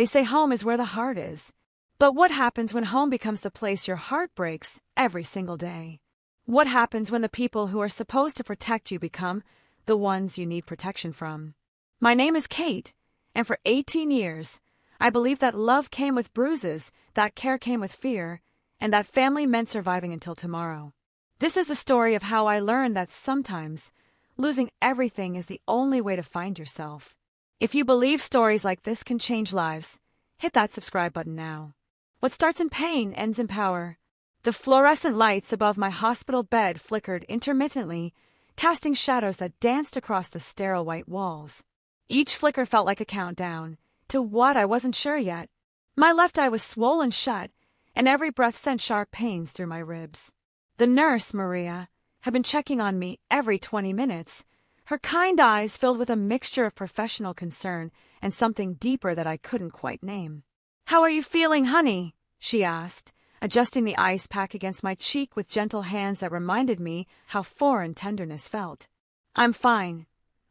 They say home is where the heart is. But what happens when home becomes the place your heart breaks every single day? What happens when the people who are supposed to protect you become the ones you need protection from? My name is Kate, and for 18 years, I believed that love came with bruises, that care came with fear, and that family meant surviving until tomorrow. This is the story of how I learned that sometimes losing everything is the only way to find yourself. If you believe stories like this can change lives, hit that subscribe button now. What starts in pain ends in power. The fluorescent lights above my hospital bed flickered intermittently, casting shadows that danced across the sterile white walls. Each flicker felt like a countdown to what I wasn't sure yet. My left eye was swollen shut, and every breath sent sharp pains through my ribs. The nurse, Maria, had been checking on me every 20 minutes, her kind eyes filled with a mixture of professional concern and something deeper that I couldn't quite name. "How are you feeling, honey?" she asked, adjusting the ice pack against my cheek with gentle hands that reminded me how foreign tenderness felt. "I'm fine,"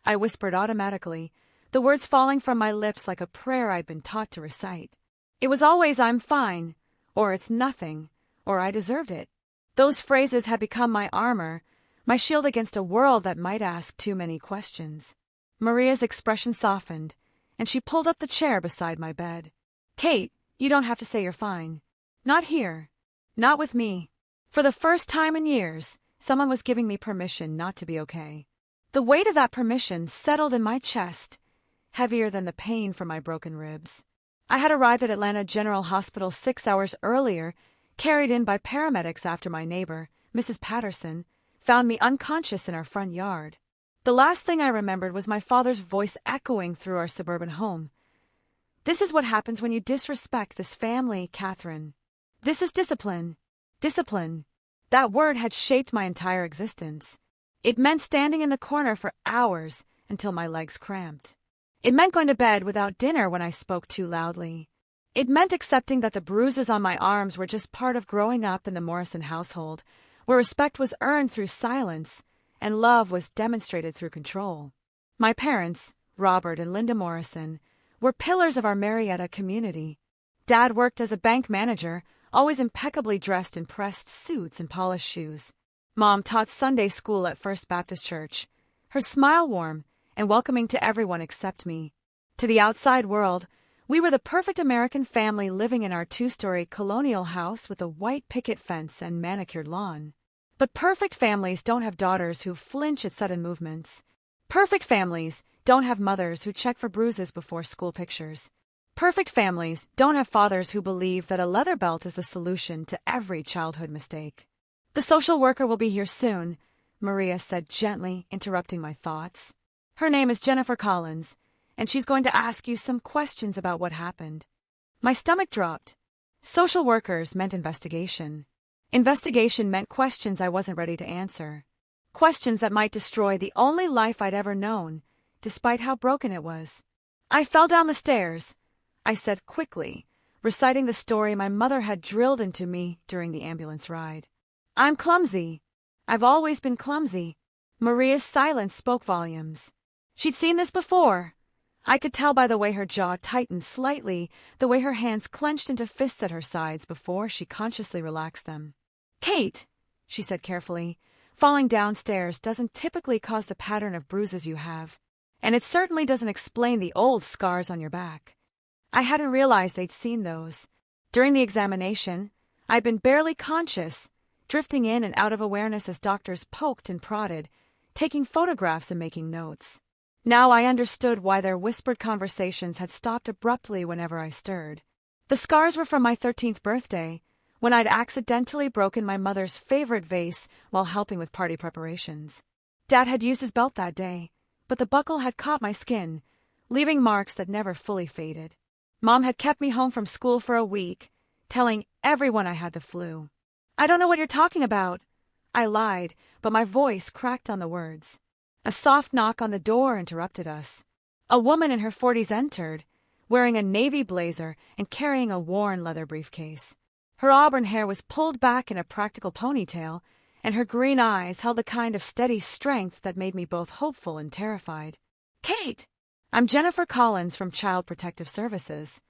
I whispered automatically, the words falling from my lips like a prayer I'd been taught to recite. It was always "I'm fine," or "it's nothing," or "I deserved it." Those phrases had become my armor, my shield against a world that might ask too many questions. Maria's expression softened, and she pulled up the chair beside my bed. "Kate, you don't have to say you're fine. Not here. Not with me." For the first time in years, someone was giving me permission not to be okay. The weight of that permission settled in my chest, heavier than the pain from my broken ribs. I had arrived at Atlanta General Hospital 6 hours earlier, carried in by paramedics after my neighbor, Mrs. Patterson, found me unconscious in our front yard. The last thing I remembered was my father's voice echoing through our suburban home. "This is what happens when you disrespect this family, Catherine. This is discipline. Discipline." That word had shaped my entire existence. It meant standing in the corner for hours until my legs cramped. It meant going to bed without dinner when I spoke too loudly. It meant accepting that the bruises on my arms were just part of growing up in the Morrison household, where respect was earned through silence and love was demonstrated through control. My parents, Robert and Linda Morrison, were pillars of our Marietta community. Dad worked as a bank manager, always impeccably dressed in pressed suits and polished shoes. Mom taught Sunday school at First Baptist Church, her smile warm and welcoming to everyone except me. To the outside world, we were the perfect American family living in our 2-story colonial house with a white picket fence and manicured lawn. But perfect families don't have daughters who flinch at sudden movements. Perfect families don't have mothers who check for bruises before school pictures. Perfect families don't have fathers who believe that a leather belt is the solution to every childhood mistake. "The social worker will be here soon," Maria said gently, interrupting my thoughts. "Her name is Jennifer Collins, and she's going to ask you some questions about what happened." My stomach dropped. Social workers meant investigation. Investigation meant questions I wasn't ready to answer. Questions that might destroy the only life I'd ever known, despite how broken it was. "I fell down the stairs," I said quickly, reciting the story my mother had drilled into me during the ambulance ride. "I'm clumsy. I've always been clumsy." Maria's silence spoke volumes. She'd seen this before. I could tell by the way her jaw tightened slightly, the way her hands clenched into fists at her sides before she consciously relaxed them. "Kate," she said carefully, "falling downstairs doesn't typically cause the pattern of bruises you have, and it certainly doesn't explain the old scars on your back." I hadn't realized they'd seen those. During the examination, I'd been barely conscious, drifting in and out of awareness as doctors poked and prodded, taking photographs and making notes. Now I understood why their whispered conversations had stopped abruptly whenever I stirred. The scars were from my 13th birthday, when I'd accidentally broken my mother's favorite vase while helping with party preparations. Dad had used his belt that day, but the buckle had caught my skin, leaving marks that never fully faded. Mom had kept me home from school for a week, telling everyone I had the flu. "I don't know what you're talking about," I lied, but my voice cracked on the words. A soft knock on the door interrupted us. A woman in her 40s entered, wearing a navy blazer and carrying a worn leather briefcase. Her auburn hair was pulled back in a practical ponytail, and her green eyes held the kind of steady strength that made me both hopeful and terrified. "Kate! I'm Jennifer Collins from Child Protective Services."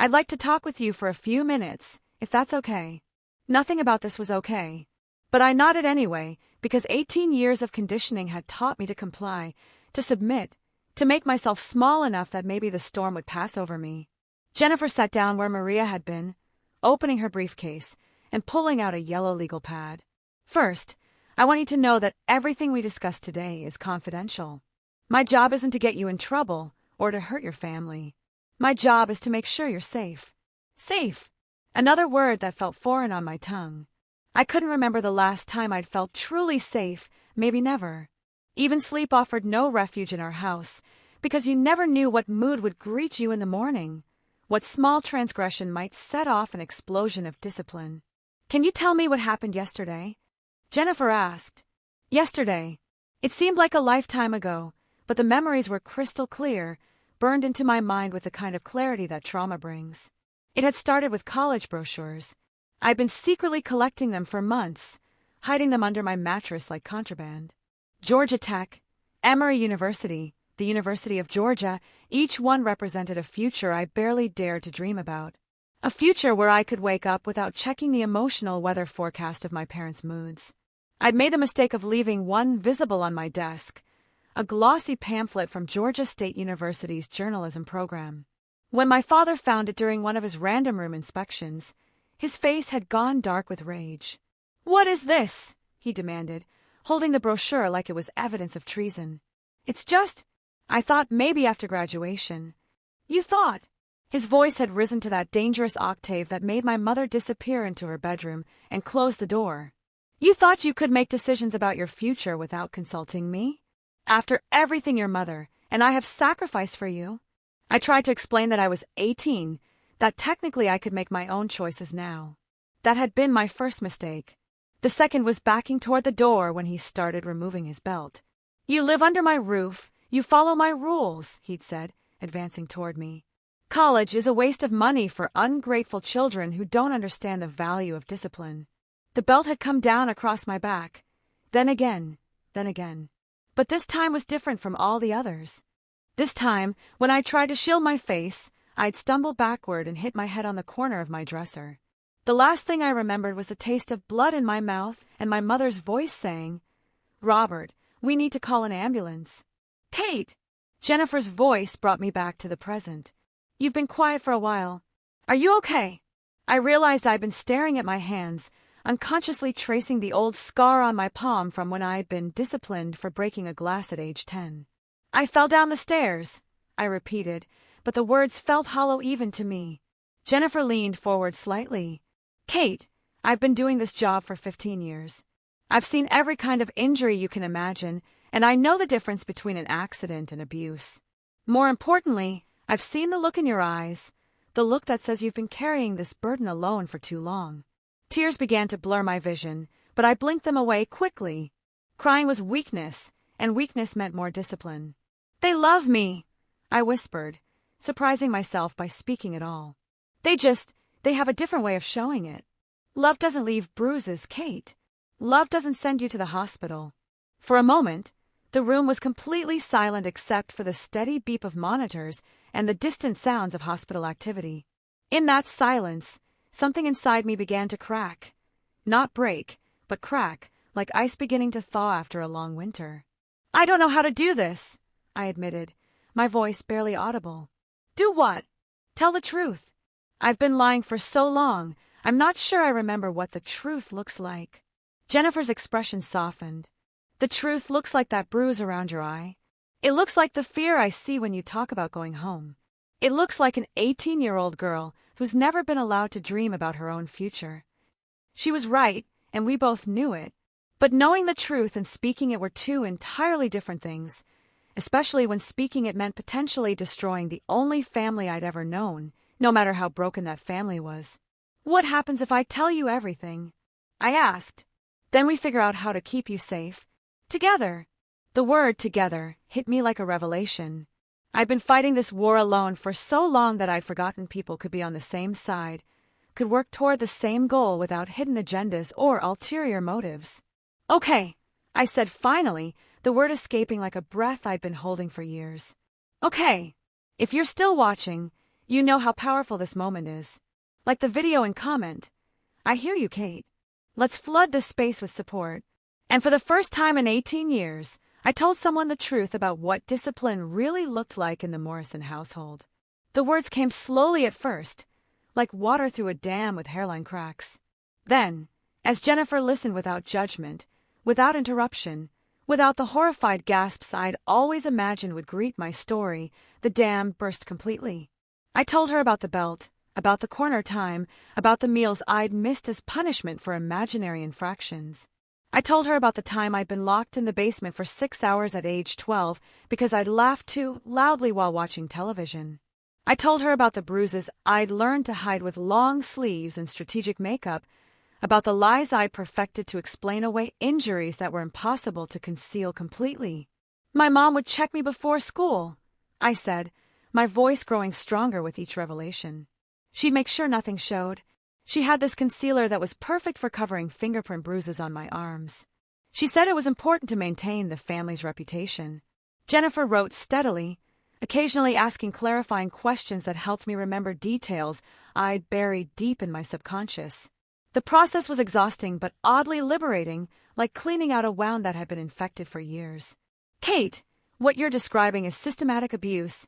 I'd like to talk with you for a few minutes, if that's okay. Nothing about this was okay. But I nodded anyway, because 18 years of conditioning had taught me to comply, to submit, to make myself small enough that maybe the storm would pass over me. Jennifer sat down where Maria had been, opening her briefcase and pulling out a yellow legal pad. First, I want you to know that everything we discuss today is confidential. My job isn't to get you in trouble or to hurt your family. My job is to make sure you're safe. Safe! Another word that felt foreign on my tongue. I couldn't remember the last time I'd felt truly safe, maybe never. Even sleep offered no refuge in our house, because you never knew what mood would greet you in the morning, what small transgression might set off an explosion of discipline. Can you tell me what happened yesterday? Jennifer asked. Yesterday. It seemed like a lifetime ago, but the memories were crystal clear, burned into my mind with the kind of clarity that trauma brings. It had started with college brochures. I'd been secretly collecting them for months, hiding them under my mattress like contraband. Georgia Tech, Emory University, the University of Georgia, each one represented a future I barely dared to dream about. A future where I could wake up without checking the emotional weather forecast of my parents' moods. I'd made the mistake of leaving one visible on my desk, a glossy pamphlet from Georgia State University's journalism program. When my father found it during one of his random room inspections, his face had gone dark with rage. "What is this?" he demanded, holding the brochure like it was evidence of treason. "It's just, I thought maybe after graduation." "You thought?" His voice had risen to that dangerous octave that made my mother disappear into her bedroom and close the door. "You thought you could make decisions about your future without consulting me? After everything your mother and I have sacrificed for you?" I tried to explain that I was 18, that technically I could make my own choices now. That had been my first mistake. The second was backing toward the door when he started removing his belt. "You live under my roof, you follow my rules," he'd said, advancing toward me. "College is a waste of money for ungrateful children who don't understand the value of discipline." The belt had come down across my back, then again. But this time was different from all the others. This time, when I tried to shield my face, I'd stumble backward and hit my head on the corner of my dresser. The last thing I remembered was the taste of blood in my mouth and my mother's voice saying, "Robert, we need to call an ambulance." "Kate!" Jennifer's voice brought me back to the present. "You've been quiet for a while. Are you okay?" I realized I'd been staring at my hands, unconsciously tracing the old scar on my palm from when I'd been disciplined for breaking a glass at age 10. "I fell down the stairs," I repeated, but the words felt hollow even to me. Jennifer leaned forward slightly. "Kate, I've been doing this job for 15 years. I've seen every kind of injury you can imagine, and I know the difference between an accident and abuse. More importantly, I've seen the look in your eyes, the look that says you've been carrying this burden alone for too long." Tears began to blur my vision, but I blinked them away quickly. Crying was weakness, and weakness meant more discipline. "They love me," I whispered, surprising myself by speaking at all. They have a different way of showing it. Love doesn't leave bruises, Kate. Love doesn't send you to the hospital." For a moment, the room was completely silent except for the steady beep of monitors and the distant sounds of hospital activity. In that silence, something inside me began to crack. Not break, but crack, like ice beginning to thaw after a long winter. "I don't know how to do this," I admitted, my voice barely audible. "Do what?" "Tell the truth. I've been lying for so long, I'm not sure I remember what the truth looks like." Jennifer's expression softened. "The truth looks like that bruise around your eye. It looks like the fear I see when you talk about going home. It looks like an 18-year-old girl who's never been allowed to dream about her own future." She was right, and we both knew it. But knowing the truth and speaking it were two entirely different things, especially when speaking it meant potentially destroying the only family I'd ever known, no matter how broken that family was. "What happens if I tell you everything?" I asked. "Then we figure out how to keep you safe. Together." The word "together" hit me like a revelation. I'd been fighting this war alone for so long that I'd forgotten people could be on the same side, could work toward the same goal without hidden agendas or ulterior motives. "Okay," I said finally, the word escaping like a breath I'd been holding for years. "Okay. If you're still watching, You know how powerful this moment is. Like the video and comment. I hear you, Kate. Let's flood this space with support. And for the first time in 18 years, I told someone the truth about what discipline really looked like in the Morrison household. The words came slowly at first, like water through a dam with hairline cracks. Then, as Jennifer listened without judgment, without interruption, without the horrified gasps I'd always imagined would greet my story, the dam burst completely. I told her about the belt, about the corner time, about the meals I'd missed as punishment for imaginary infractions. I told her about the time I'd been locked in the basement for 6 hours at age 12 because I'd laughed too loudly while watching television. I told her about the bruises I'd learned to hide with long sleeves and strategic makeup, about the lies I'd perfected to explain away injuries that were impossible to conceal completely. My mom would check me before school, I said, my voice growing stronger with each revelation. She'd make sure nothing showed. She had this concealer that was perfect for covering fingerprint bruises on my arms. She said it was important to maintain the family's reputation. Jennifer wrote steadily, occasionally asking clarifying questions that helped me remember details I'd buried deep in my subconscious. The process was exhausting but oddly liberating, like cleaning out a wound that had been infected for years. Kate, what you're describing is systematic abuse,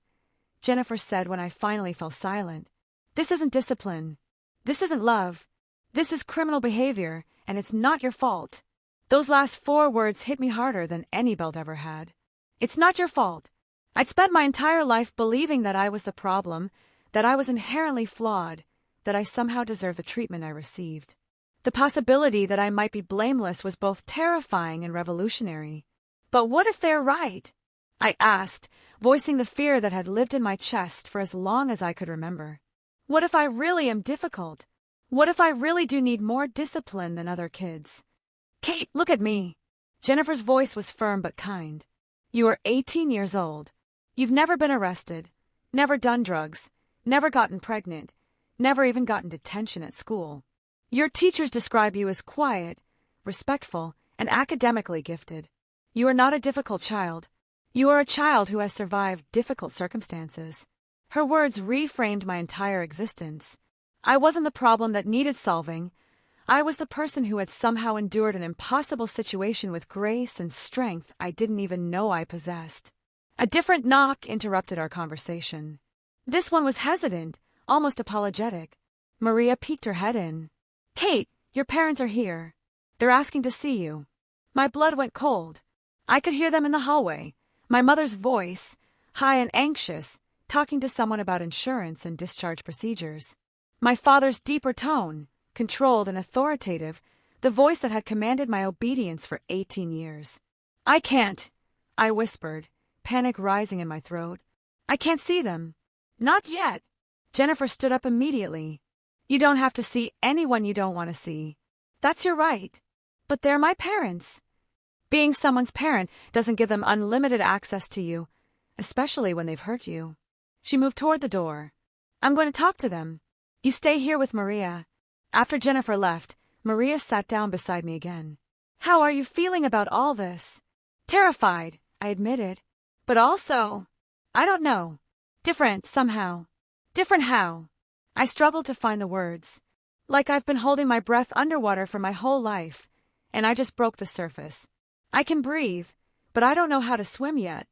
Jennifer said when I finally fell silent. This isn't discipline. This isn't love. This is criminal behavior, and it's not your fault. Those last 4 words hit me harder than any belt ever had. It's not your fault. I'd spent my entire life believing that I was the problem, that I was inherently flawed, that I somehow deserved the treatment I received. The possibility that I might be blameless was both terrifying and revolutionary. But what if they're right? I asked, voicing the fear that had lived in my chest for as long as I could remember. What if I really am difficult? What if I really do need more discipline than other kids? Kate, look at me. Jennifer's voice was firm but kind. You are 18 years old. You've never been arrested, never done drugs, never gotten pregnant, never even gotten detention at school. Your teachers describe you as quiet, respectful, and academically gifted. You are not a difficult child. You are a child who has survived difficult circumstances. Her words reframed my entire existence. I wasn't the problem that needed solving. I was the person who had somehow endured an impossible situation with grace and strength I didn't even know I possessed. A different knock interrupted our conversation. This one was hesitant, almost apologetic. Maria peeked her head in. Kate, your parents are here. They're asking to see you. My blood went cold. I could hear them in the hallway. My mother's voice, high and anxious, talking to someone about insurance and discharge procedures. My father's deeper tone, controlled and authoritative, the voice that had commanded my obedience for 18 years. I can't, I whispered, panic rising in my throat. I can't see them. Not yet. Jennifer stood up immediately. You don't have to see anyone you don't want to see. That's your right. But they're my parents. Being someone's parent doesn't give them unlimited access to you, especially when they've hurt you. She moved toward the door. I'm going to talk to them. You stay here with Maria. After Jennifer left, Maria sat down beside me again. How are you feeling about all this? Terrified, I admitted. But also, I don't know. Different, somehow. Different how? I struggled to find the words. Like I've been holding my breath underwater for my whole life, and I just broke the surface. I can breathe, but I don't know how to swim yet.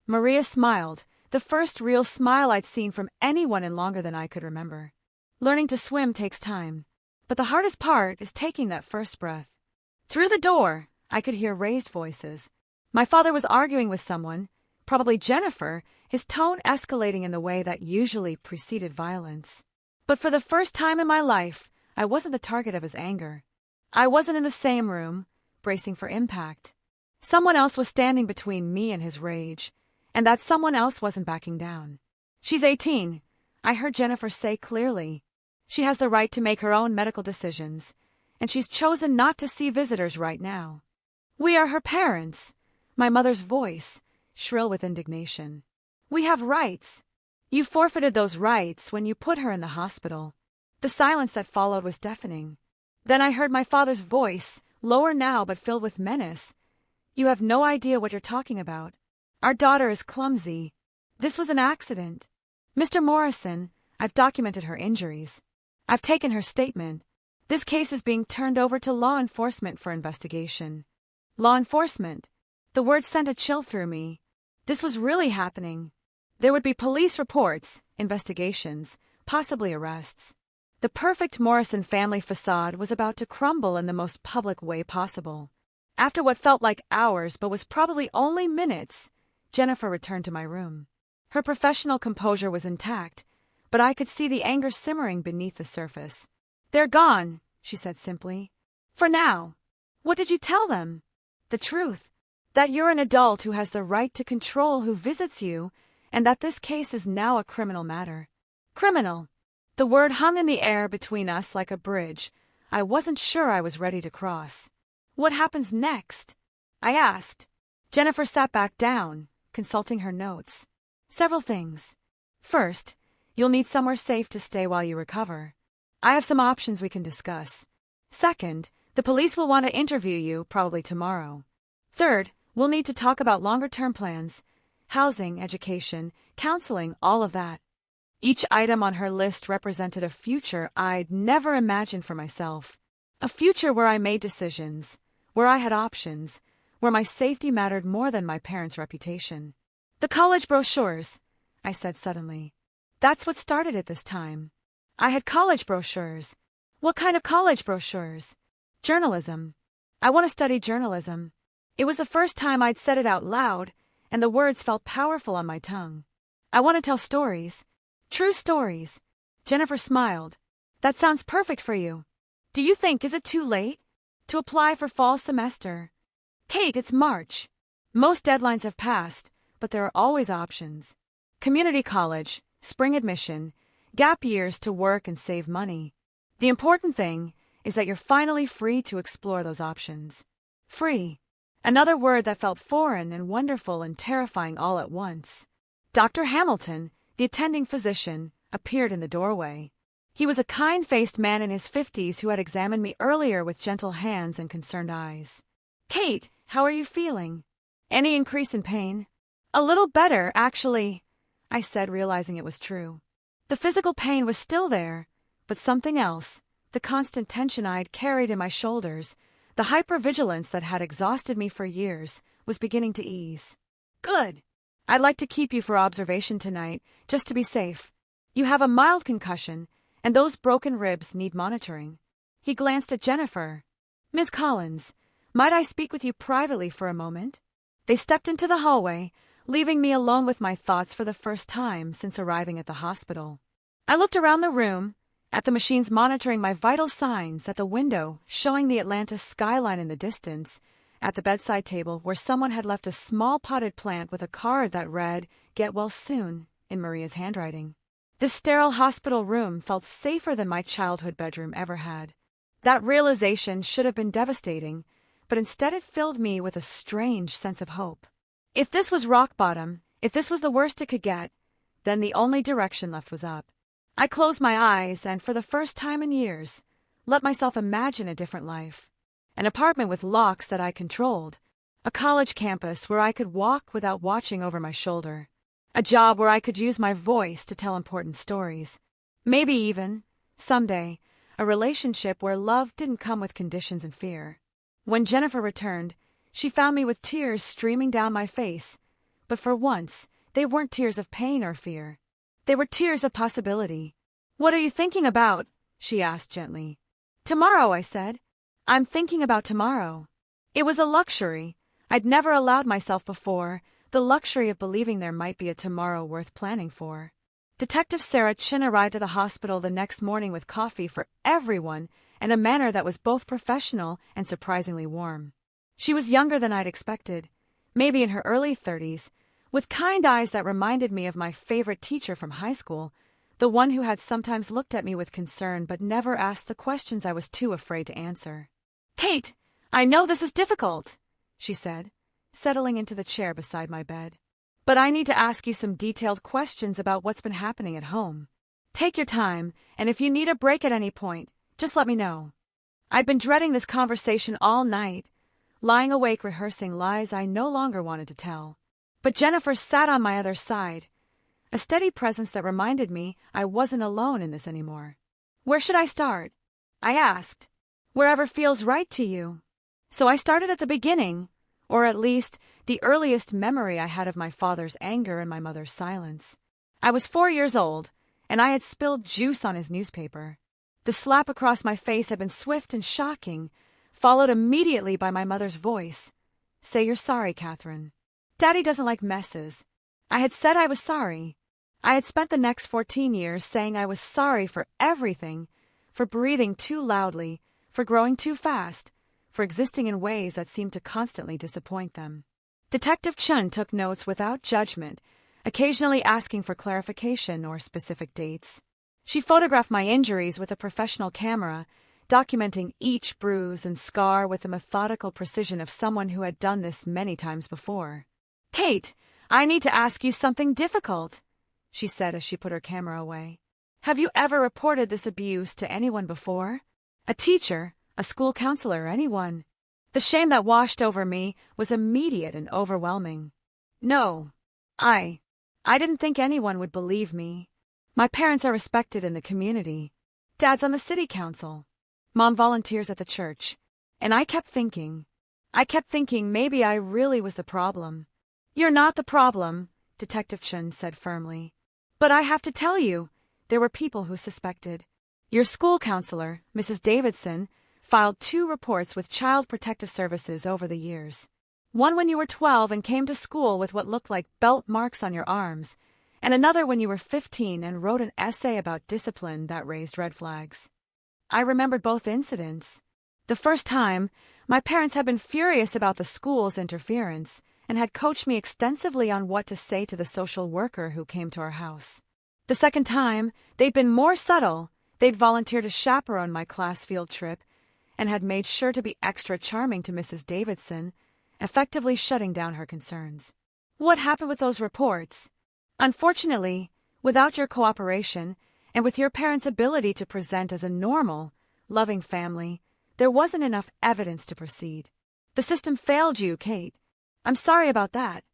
Maria smiled, the first real smile I'd seen from anyone in longer than I could remember. Learning to swim takes time, but the hardest part is taking that first breath. Through the door, I could hear raised voices. My father was arguing with someone, probably Jennifer, his tone escalating in the way that usually preceded violence. But for the first time in my life, I wasn't the target of his anger. I wasn't in the same room, bracing for impact. Someone else was standing between me and his rage, and that someone else wasn't backing down. She's 18, I heard Jennifer say clearly. She has the right to make her own medical decisions, and she's chosen not to see visitors right now. We are her parents, my mother's voice, shrill with indignation. We have rights. You forfeited those rights when you put her in the hospital. The silence that followed was deafening. Then I heard my father's voice, lower now but filled with menace. You have no idea what you're talking about. Our daughter is clumsy. This was an accident. Mr. Morrison, I've documented her injuries. I've taken her statement. This case is being turned over to law enforcement for investigation. Law enforcement. The word sent a chill through me. This was really happening. There would be police reports, investigations, possibly arrests. The perfect Morrison family facade was about to crumble in the most public way possible. After what felt like hours but was probably only minutes, Jennifer returned to my room. Her professional composure was intact, but I could see the anger simmering beneath the surface. "They're gone," she said simply. "For now." "What did you tell them?" "The truth. That you're an adult who has the right to control who visits you, and that this case is now a criminal matter." Criminal. The word hung in the air between us like a bridge I wasn't sure I was ready to cross. "What happens next?" I asked. Jennifer sat back down, consulting her notes. "Several things. First, you'll need somewhere safe to stay while you recover. I have some options we can discuss. Second, the police will want to interview you, probably tomorrow. Third, we'll need to talk about longer-term plans, housing, education, counseling, all of that." Each item on her list represented a future I'd never imagined for myself. A future where I made decisions, where I had options, where my safety mattered more than my parents' reputation. "The college brochures," I said suddenly. That's what started it this time. I had college brochures. What kind of college brochures? Journalism. I want to study journalism. It was the first time I'd said it out loud, and the words felt powerful on my tongue. I want to tell stories. True stories. Jennifer smiled. "That sounds perfect for you. Do you think is it too late to apply for fall semester?" "Kate, it's March. Most deadlines have passed, but there are always options. Community college, spring admission, gap years to work and save money. The important thing is that you're finally free to explore those options." Free. Another word that felt foreign and wonderful and terrifying all at once. Dr. Hamilton, the attending physician, appeared in the doorway. He was a kind-faced man in his 50s who had examined me earlier with gentle hands and concerned eyes. "Kate, how are you feeling? Any increase in pain?" "A little better, actually," I said, realizing it was true. The physical pain was still there, but something else, the constant tension I'd carried in my shoulders, the hypervigilance that had exhausted me for years, was beginning to ease. "Good. I'd like to keep you for observation tonight, just to be safe. You have a mild concussion, and those broken ribs need monitoring." He glanced at Jennifer. "Miss Collins, might I speak with you privately for a moment?" They stepped into the hallway, leaving me alone with my thoughts for the first time since arriving at the hospital. I looked around the room, at the machines monitoring my vital signs, at the window showing the Atlanta skyline in the distance, at the bedside table where someone had left a small potted plant with a card that read, "Get well soon," in Maria's handwriting. This sterile hospital room felt safer than my childhood bedroom ever had. That realization should have been devastating, but instead it filled me with a strange sense of hope. If this was rock bottom, if this was the worst it could get, then the only direction left was up. I closed my eyes and, for the first time in years, let myself imagine a different life. An apartment with locks that I controlled. A college campus where I could walk without watching over my shoulder. A job where I could use my voice to tell important stories. Maybe even, someday, a relationship where love didn't come with conditions and fear. When Jennifer returned, she found me with tears streaming down my face, but for once, they weren't tears of pain or fear. They were tears of possibility. "What are you thinking about?" she asked gently. "Tomorrow," I said. "I'm thinking about tomorrow." It was a luxury I'd never allowed myself before, the luxury of believing there might be a tomorrow worth planning for. Detective Sarah Chin arrived at the hospital the next morning with coffee for everyone in a manner that was both professional and surprisingly warm. She was younger than I'd expected, maybe in her early 30s, with kind eyes that reminded me of my favorite teacher from high school, the one who had sometimes looked at me with concern but never asked the questions I was too afraid to answer. "Kate, I know this is difficult," she said, settling into the chair beside my bed. "But I need to ask you some detailed questions about what's been happening at home. Take your time, and if you need a break at any point, just let me know." I'd been dreading this conversation all night, lying awake rehearsing lies I no longer wanted to tell. But Jennifer sat on my other side. a steady presence that reminded me I wasn't alone in this anymore. Where should I start? I asked. Wherever feels right to you. So I started at the beginning, or at least the earliest memory I had of my father's anger and my mother's silence. I was 4 years old, and I had spilled juice on his newspaper. The slap across my face had been swift and shocking, followed immediately by my mother's voice. Say you're sorry, Catherine. Daddy doesn't like messes. I had said I was sorry. I had spent the next 14 years saying I was sorry for everything, for breathing too loudly, for growing too fast, for existing in ways that seemed to constantly disappoint them. Detective Chun took notes without judgment, occasionally asking for clarification or specific dates. She photographed my injuries with a professional camera, documenting each bruise and scar with the methodical precision of someone who had done this many times before. Kate, I need to ask you something difficult, she said as she put her camera away. Have you ever reported this abuse to anyone before? A teacher, a school counselor, anyone? The shame that washed over me was immediate and overwhelming. No, I didn't think anyone would believe me. My parents are respected in the community. Dad's on the city council. Mom volunteers at the church. And I kept thinking maybe I really was the problem. You're not the problem, Detective Chun said firmly. But I have to tell you, there were people who suspected. Your school counselor, Mrs. Davidson, filed 2 reports with Child Protective Services over the years. One when you were 12 and came to school with what looked like belt marks on your arms, and another when you were 15 and wrote an essay about discipline that raised red flags. I remembered both incidents. The first time, my parents had been furious about the school's interference and had coached me extensively on what to say to the social worker who came to our house. The second time, they'd been more subtle. They'd volunteered to chaperone my class field trip and had made sure to be extra charming to Mrs. Davidson, effectively shutting down her concerns. What happened with those reports? Unfortunately, without your cooperation, and with your parents' ability to present as a normal, loving family, there wasn't enough evidence to proceed. The system failed you, Kate. I'm sorry about that.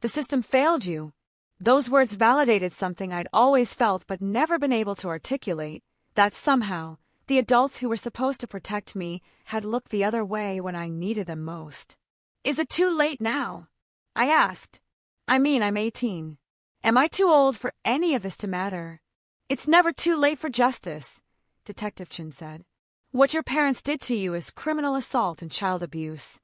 The system failed you. Those words validated something I'd always felt but never been able to articulate, that somehow, the adults who were supposed to protect me had looked the other way when I needed them most. Is it too late now? I asked. I'm 18. Am I too old for any of this to matter? It's never too late for justice, Detective Chin said. What your parents did to you is criminal assault and child abuse.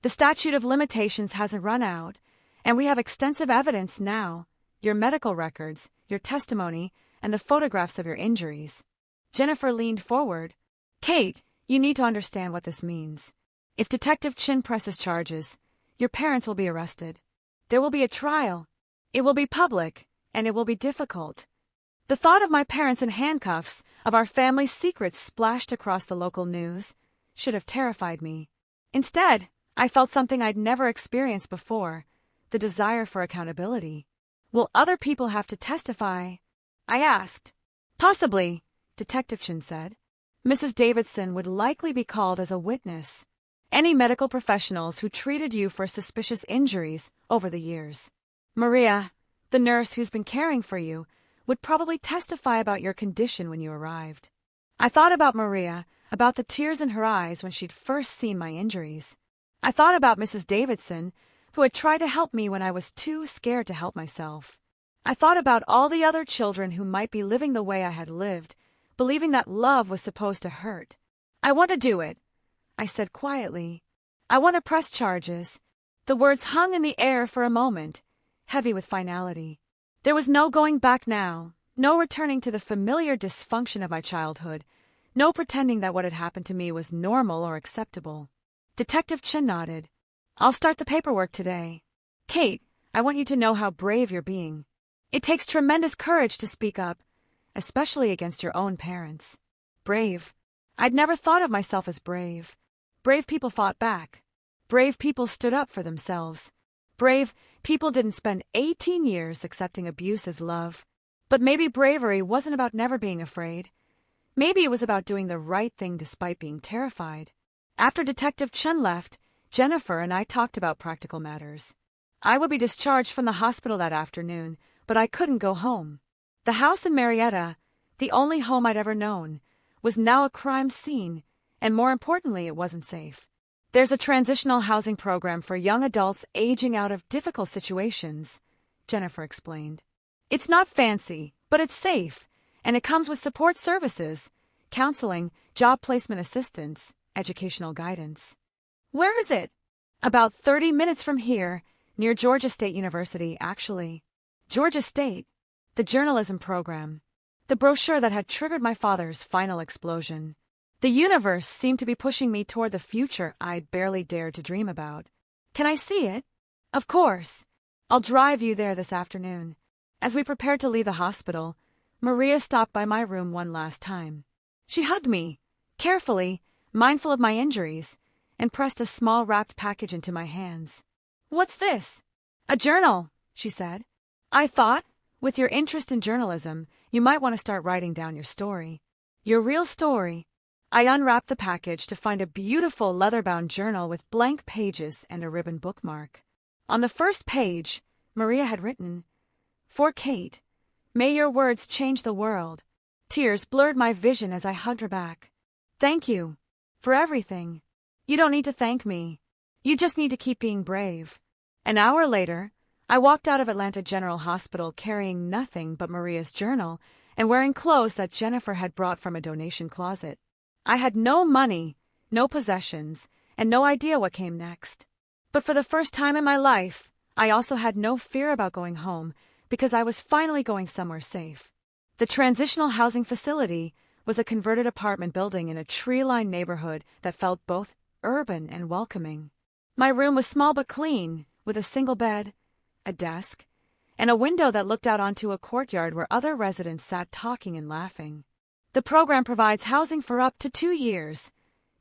The statute of limitations hasn't run out, and we have extensive evidence now, your medical records, your testimony, and the photographs of your injuries. Jennifer leaned forward. Kate, you need to understand what this means. If Detective Chin presses charges, your parents will be arrested. There will be a trial. It will be public, and it will be difficult. The thought of my parents in handcuffs, of our family's secrets splashed across the local news, should have terrified me. Instead, I felt something I'd never experienced before, the desire for accountability. Will other people have to testify? I asked. Possibly, Detective Chin said. Mrs. Davidson would likely be called as a witness. Any medical professionals who treated you for suspicious injuries over the years. Maria, the nurse who's been caring for you, would probably testify about your condition when you arrived. I thought about Maria, about the tears in her eyes when she'd first seen my injuries. I thought about Mrs. Davidson, who had tried to help me when I was too scared to help myself. I thought about all the other children who might be living the way I had lived, believing that love was supposed to hurt. I want to do it, I said quietly. I want to press charges. The words hung in the air for a moment, heavy with finality. There was no going back now, no returning to the familiar dysfunction of my childhood, no pretending that what had happened to me was normal or acceptable. Detective Chin nodded. I'll start the paperwork today. Kate, I want you to know how brave you're being. It takes tremendous courage to speak up, especially against your own parents. Brave. I'd never thought of myself as brave. Brave people fought back. Brave people stood up for themselves. Brave people didn't spend 18 years accepting abuse as love. But maybe bravery wasn't about never being afraid. Maybe it was about doing the right thing despite being terrified. After Detective Chun left, Jennifer and I talked about practical matters. I would be discharged from the hospital that afternoon, but I couldn't go home. The house in Marietta, the only home I'd ever known, was now a crime scene, and more importantly, it wasn't safe. There's a transitional housing program for young adults aging out of difficult situations, Jennifer explained. It's not fancy, but it's safe, and it comes with support services, counseling, job placement assistance, educational guidance. Where is it? About 30 minutes from here, near Georgia State University, actually. Georgia State, the journalism program, the brochure that had triggered my father's final explosion. The universe seemed to be pushing me toward the future I'd barely dared to dream about. Can I see it? Of course. I'll drive you there this afternoon. As we prepared to leave the hospital, Maria stopped by my room one last time. She hugged me, carefully, mindful of my injuries, and pressed a small wrapped package into my hands. What's this? A journal, she said. I thought, with your interest in journalism, you might want to start writing down your story. Your real story. I unwrapped the package to find a beautiful leather-bound journal with blank pages and a ribbon bookmark. On the first page, Maria had written, "For Kate, may your words change the world." Tears blurred my vision as I hugged her back. Thank you. For everything. You don't need to thank me. You just need to keep being brave. An hour later, I walked out of Atlanta General Hospital carrying nothing but Maria's journal and wearing clothes that Jennifer had brought from a donation closet. I had no money, no possessions, and no idea what came next. But for the first time in my life, I also had no fear about going home because I was finally going somewhere safe. The transitional housing facility was a converted apartment building in a tree-lined neighborhood that felt both urban and welcoming. My room was small but clean, with a single bed, a desk, and a window that looked out onto a courtyard where other residents sat talking and laughing. The program provides housing for up to 2 years,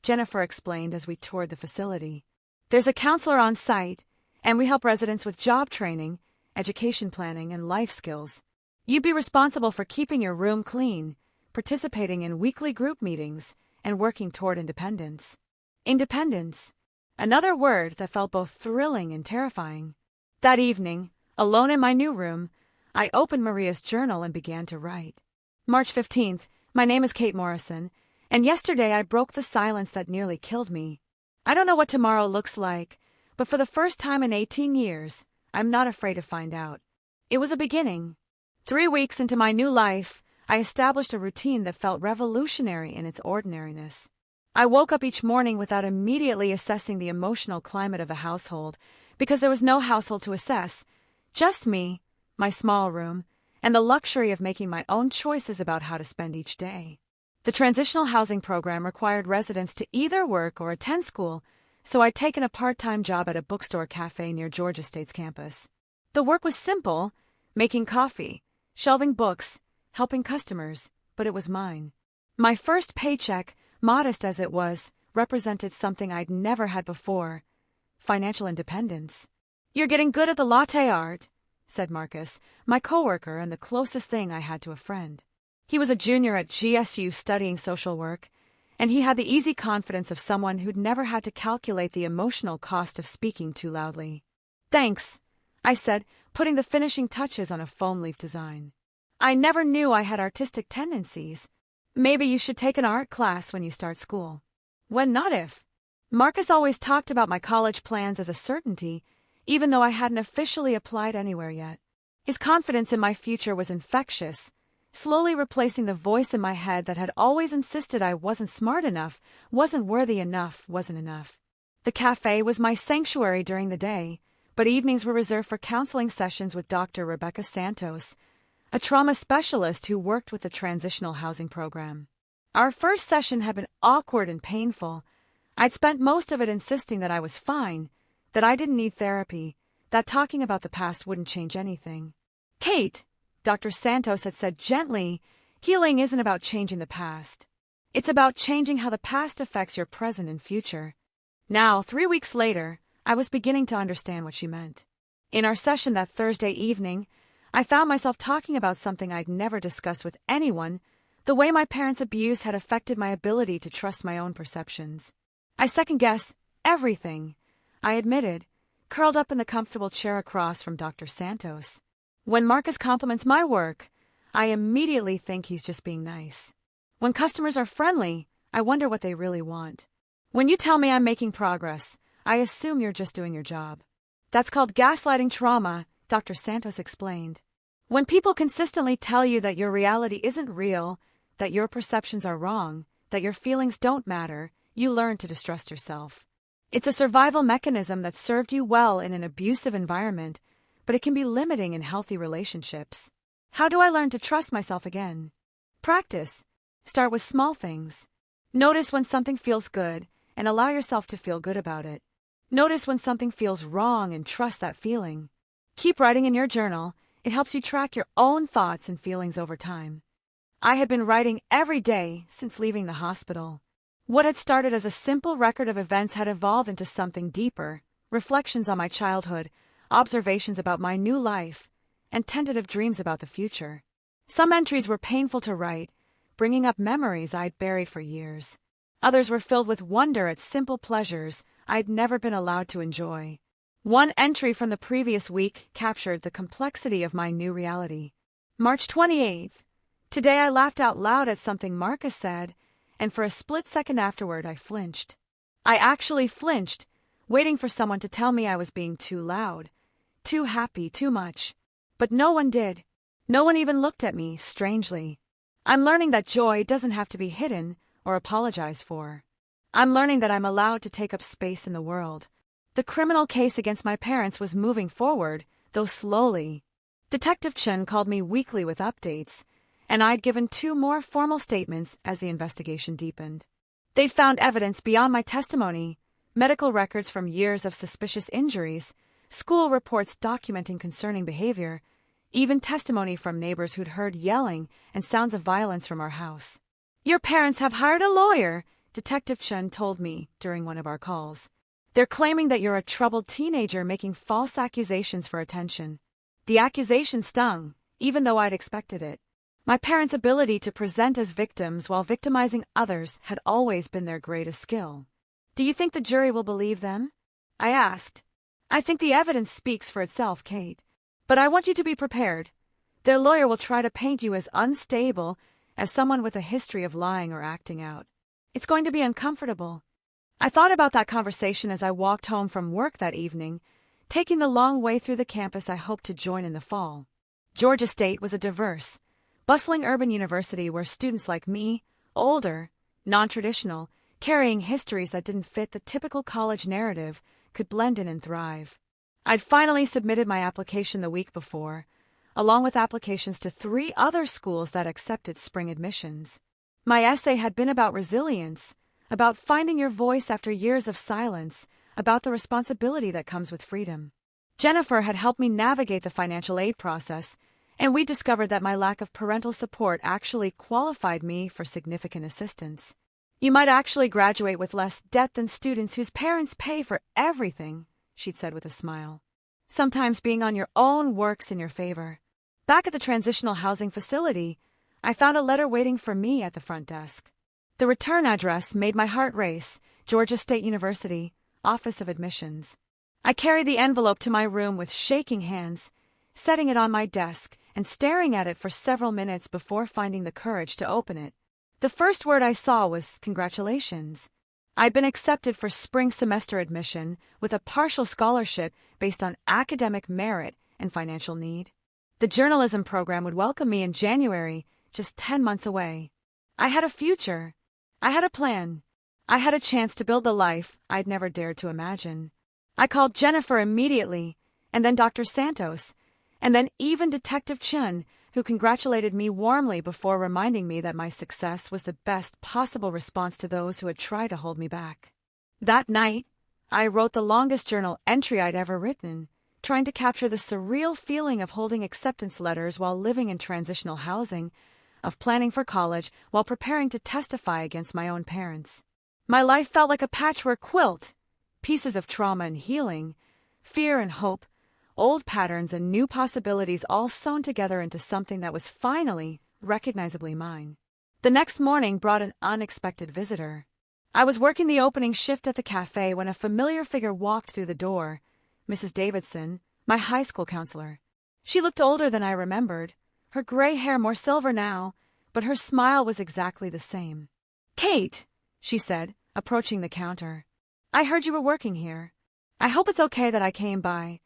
Jennifer explained as we toured the facility. There's a counselor on site, and we help residents with job training, education planning, and life skills. You'd be responsible for keeping your room clean, participating in weekly group meetings, and working toward independence. Independence, another word that felt both thrilling and terrifying. That evening, alone in my new room, I opened Maria's journal and began to write. March 15th, my name is Kate Morrison, and yesterday I broke the silence that nearly killed me. I don't know what tomorrow looks like, but for the first time in 18 years, I'm not afraid to find out. It was a beginning. 3 weeks into my new life, I established a routine that felt revolutionary in its ordinariness. I woke up each morning without immediately assessing the emotional climate of the household, because there was no household to assess, just me, my small room, and the luxury of making my own choices about how to spend each day. The transitional housing program required residents to either work or attend school, so I'd taken a part-time job at a bookstore cafe near Georgia State's campus. The work was simple, making coffee, shelving books, helping customers, but it was mine. My first paycheck, modest as it was, represented something I'd never had before: financial independence. "You're getting good at the latte art," said Marcus, my coworker and the closest thing I had to a friend. He was a junior at GSU studying social work, and he had the easy confidence of someone who'd never had to calculate the emotional cost of speaking too loudly. "Thanks," I said, putting the finishing touches on a foam leaf design. "I never knew I had artistic tendencies. Maybe you should take an art class when you start school." When, not if. Marcus always talked about my college plans as a certainty, even though I hadn't officially applied anywhere yet. His confidence in my future was infectious, slowly replacing the voice in my head that had always insisted I wasn't smart enough, wasn't worthy enough, wasn't enough. The cafe was my sanctuary during the day, but evenings were reserved for counseling sessions with Dr. Rebecca Santos, a trauma specialist who worked with the transitional housing program. Our first session had been awkward and painful. I'd spent most of it insisting that I was fine, that I didn't need therapy, that talking about the past wouldn't change anything. "Kate," Dr. Santos had said gently, "healing isn't about changing the past. It's about changing how the past affects your present and future." Now, 3 weeks later, I was beginning to understand what she meant. In our session that Thursday evening, I found myself talking about something I'd never discussed with anyone: the way my parents' abuse had affected my ability to trust my own perceptions. I second-guessed everything, I admitted, curled up in the comfortable chair across from Dr. Santos. When Marcus compliments my work, I immediately think he's just being nice. When customers are friendly, I wonder what they really want. When you tell me I'm making progress, I assume you're just doing your job. That's called gaslighting trauma, Dr. Santos explained. When people consistently tell you that your reality isn't real, that your perceptions are wrong, that your feelings don't matter, you learn to distrust yourself. It's a survival mechanism that served you well in an abusive environment, but it can be limiting in healthy relationships. How do I learn to trust myself again? Practice. Start with small things. Notice when something feels good and allow yourself to feel good about it. Notice when something feels wrong and trust that feeling. Keep writing in your journal. It helps you track your own thoughts and feelings over time. I had been writing every day since leaving the hospital. What had started as a simple record of events had evolved into something deeper, reflections on my childhood, observations about my new life, and tentative dreams about the future. Some entries were painful to write, bringing up memories I'd buried for years. Others were filled with wonder at simple pleasures I'd never been allowed to enjoy. One entry from the previous week captured the complexity of my new reality. March 28th. Today I laughed out loud at something Marcus said, and for a split second afterward I flinched. I actually flinched, waiting for someone to tell me I was being too loud, too happy, too much. But no one did. No one even looked at me, strangely. I'm learning that joy doesn't have to be hidden or apologized for. I'm learning that I'm allowed to take up space in the world. The criminal case against my parents was moving forward, though slowly. Detective Chen called me weekly with updates, and I'd given 2 more formal statements as the investigation deepened. They'd found evidence beyond my testimony, medical records from years of suspicious injuries, school reports documenting concerning behavior, even testimony from neighbors who'd heard yelling and sounds of violence from our house. "Your parents have hired a lawyer," Detective Chen told me during one of our calls. "They're claiming that you're a troubled teenager making false accusations for attention." The accusation stung, even though I'd expected it. My parents' ability to present as victims while victimizing others had always been their greatest skill. "Do you think the jury will believe them?" I asked. "I think the evidence speaks for itself, Kate. But I want you to be prepared. Their lawyer will try to paint you as unstable, as someone with a history of lying or acting out. It's going to be uncomfortable." I thought about that conversation as I walked home from work that evening, taking the long way through the campus I hoped to join in the fall. Georgia State was a diverse, bustling urban university where students like me, older, non-traditional, carrying histories that didn't fit the typical college narrative, could blend in and thrive. I'd finally submitted my application the week before, along with applications to 3 other schools that accepted spring admissions. My essay had been about resilience, about finding your voice after years of silence, about the responsibility that comes with freedom. Jennifer had helped me navigate the financial aid process, and we discovered that my lack of parental support actually qualified me for significant assistance. "You might actually graduate with less debt than students whose parents pay for everything," she'd said with a smile. "Sometimes being on your own works in your favor." Back at the transitional housing facility, I found a letter waiting for me at the front desk. The return address made my heart race: Georgia State University, Office of Admissions. I carried the envelope to my room with shaking hands, setting it on my desk and staring at it for several minutes before finding the courage to open it. The first word I saw was congratulations. I'd been accepted for spring semester admission with a partial scholarship based on academic merit and financial need. The journalism program would welcome me in January, just 10 months away. I had a future. I had a plan. I had a chance to build the life I'd never dared to imagine. I called Jennifer immediately, and then Dr. Santos, and then even Detective Chen, who congratulated me warmly before reminding me that my success was the best possible response to those who had tried to hold me back. That night, I wrote the longest journal entry I'd ever written, trying to capture the surreal feeling of holding acceptance letters while living in transitional housing, of planning for college while preparing to testify against my own parents. My life felt like a patchwork quilt, pieces of trauma and healing, fear and hope, old patterns and new possibilities all sewn together into something that was finally recognizably mine. The next morning brought an unexpected visitor. I was working the opening shift at the cafe when a familiar figure walked through the door, Mrs. Davidson, my high school counselor. She looked older than I remembered, her gray hair more silver now, but her smile was exactly the same. "Kate," she said, approaching the counter. "I heard you were working here. I hope it's okay that I came by."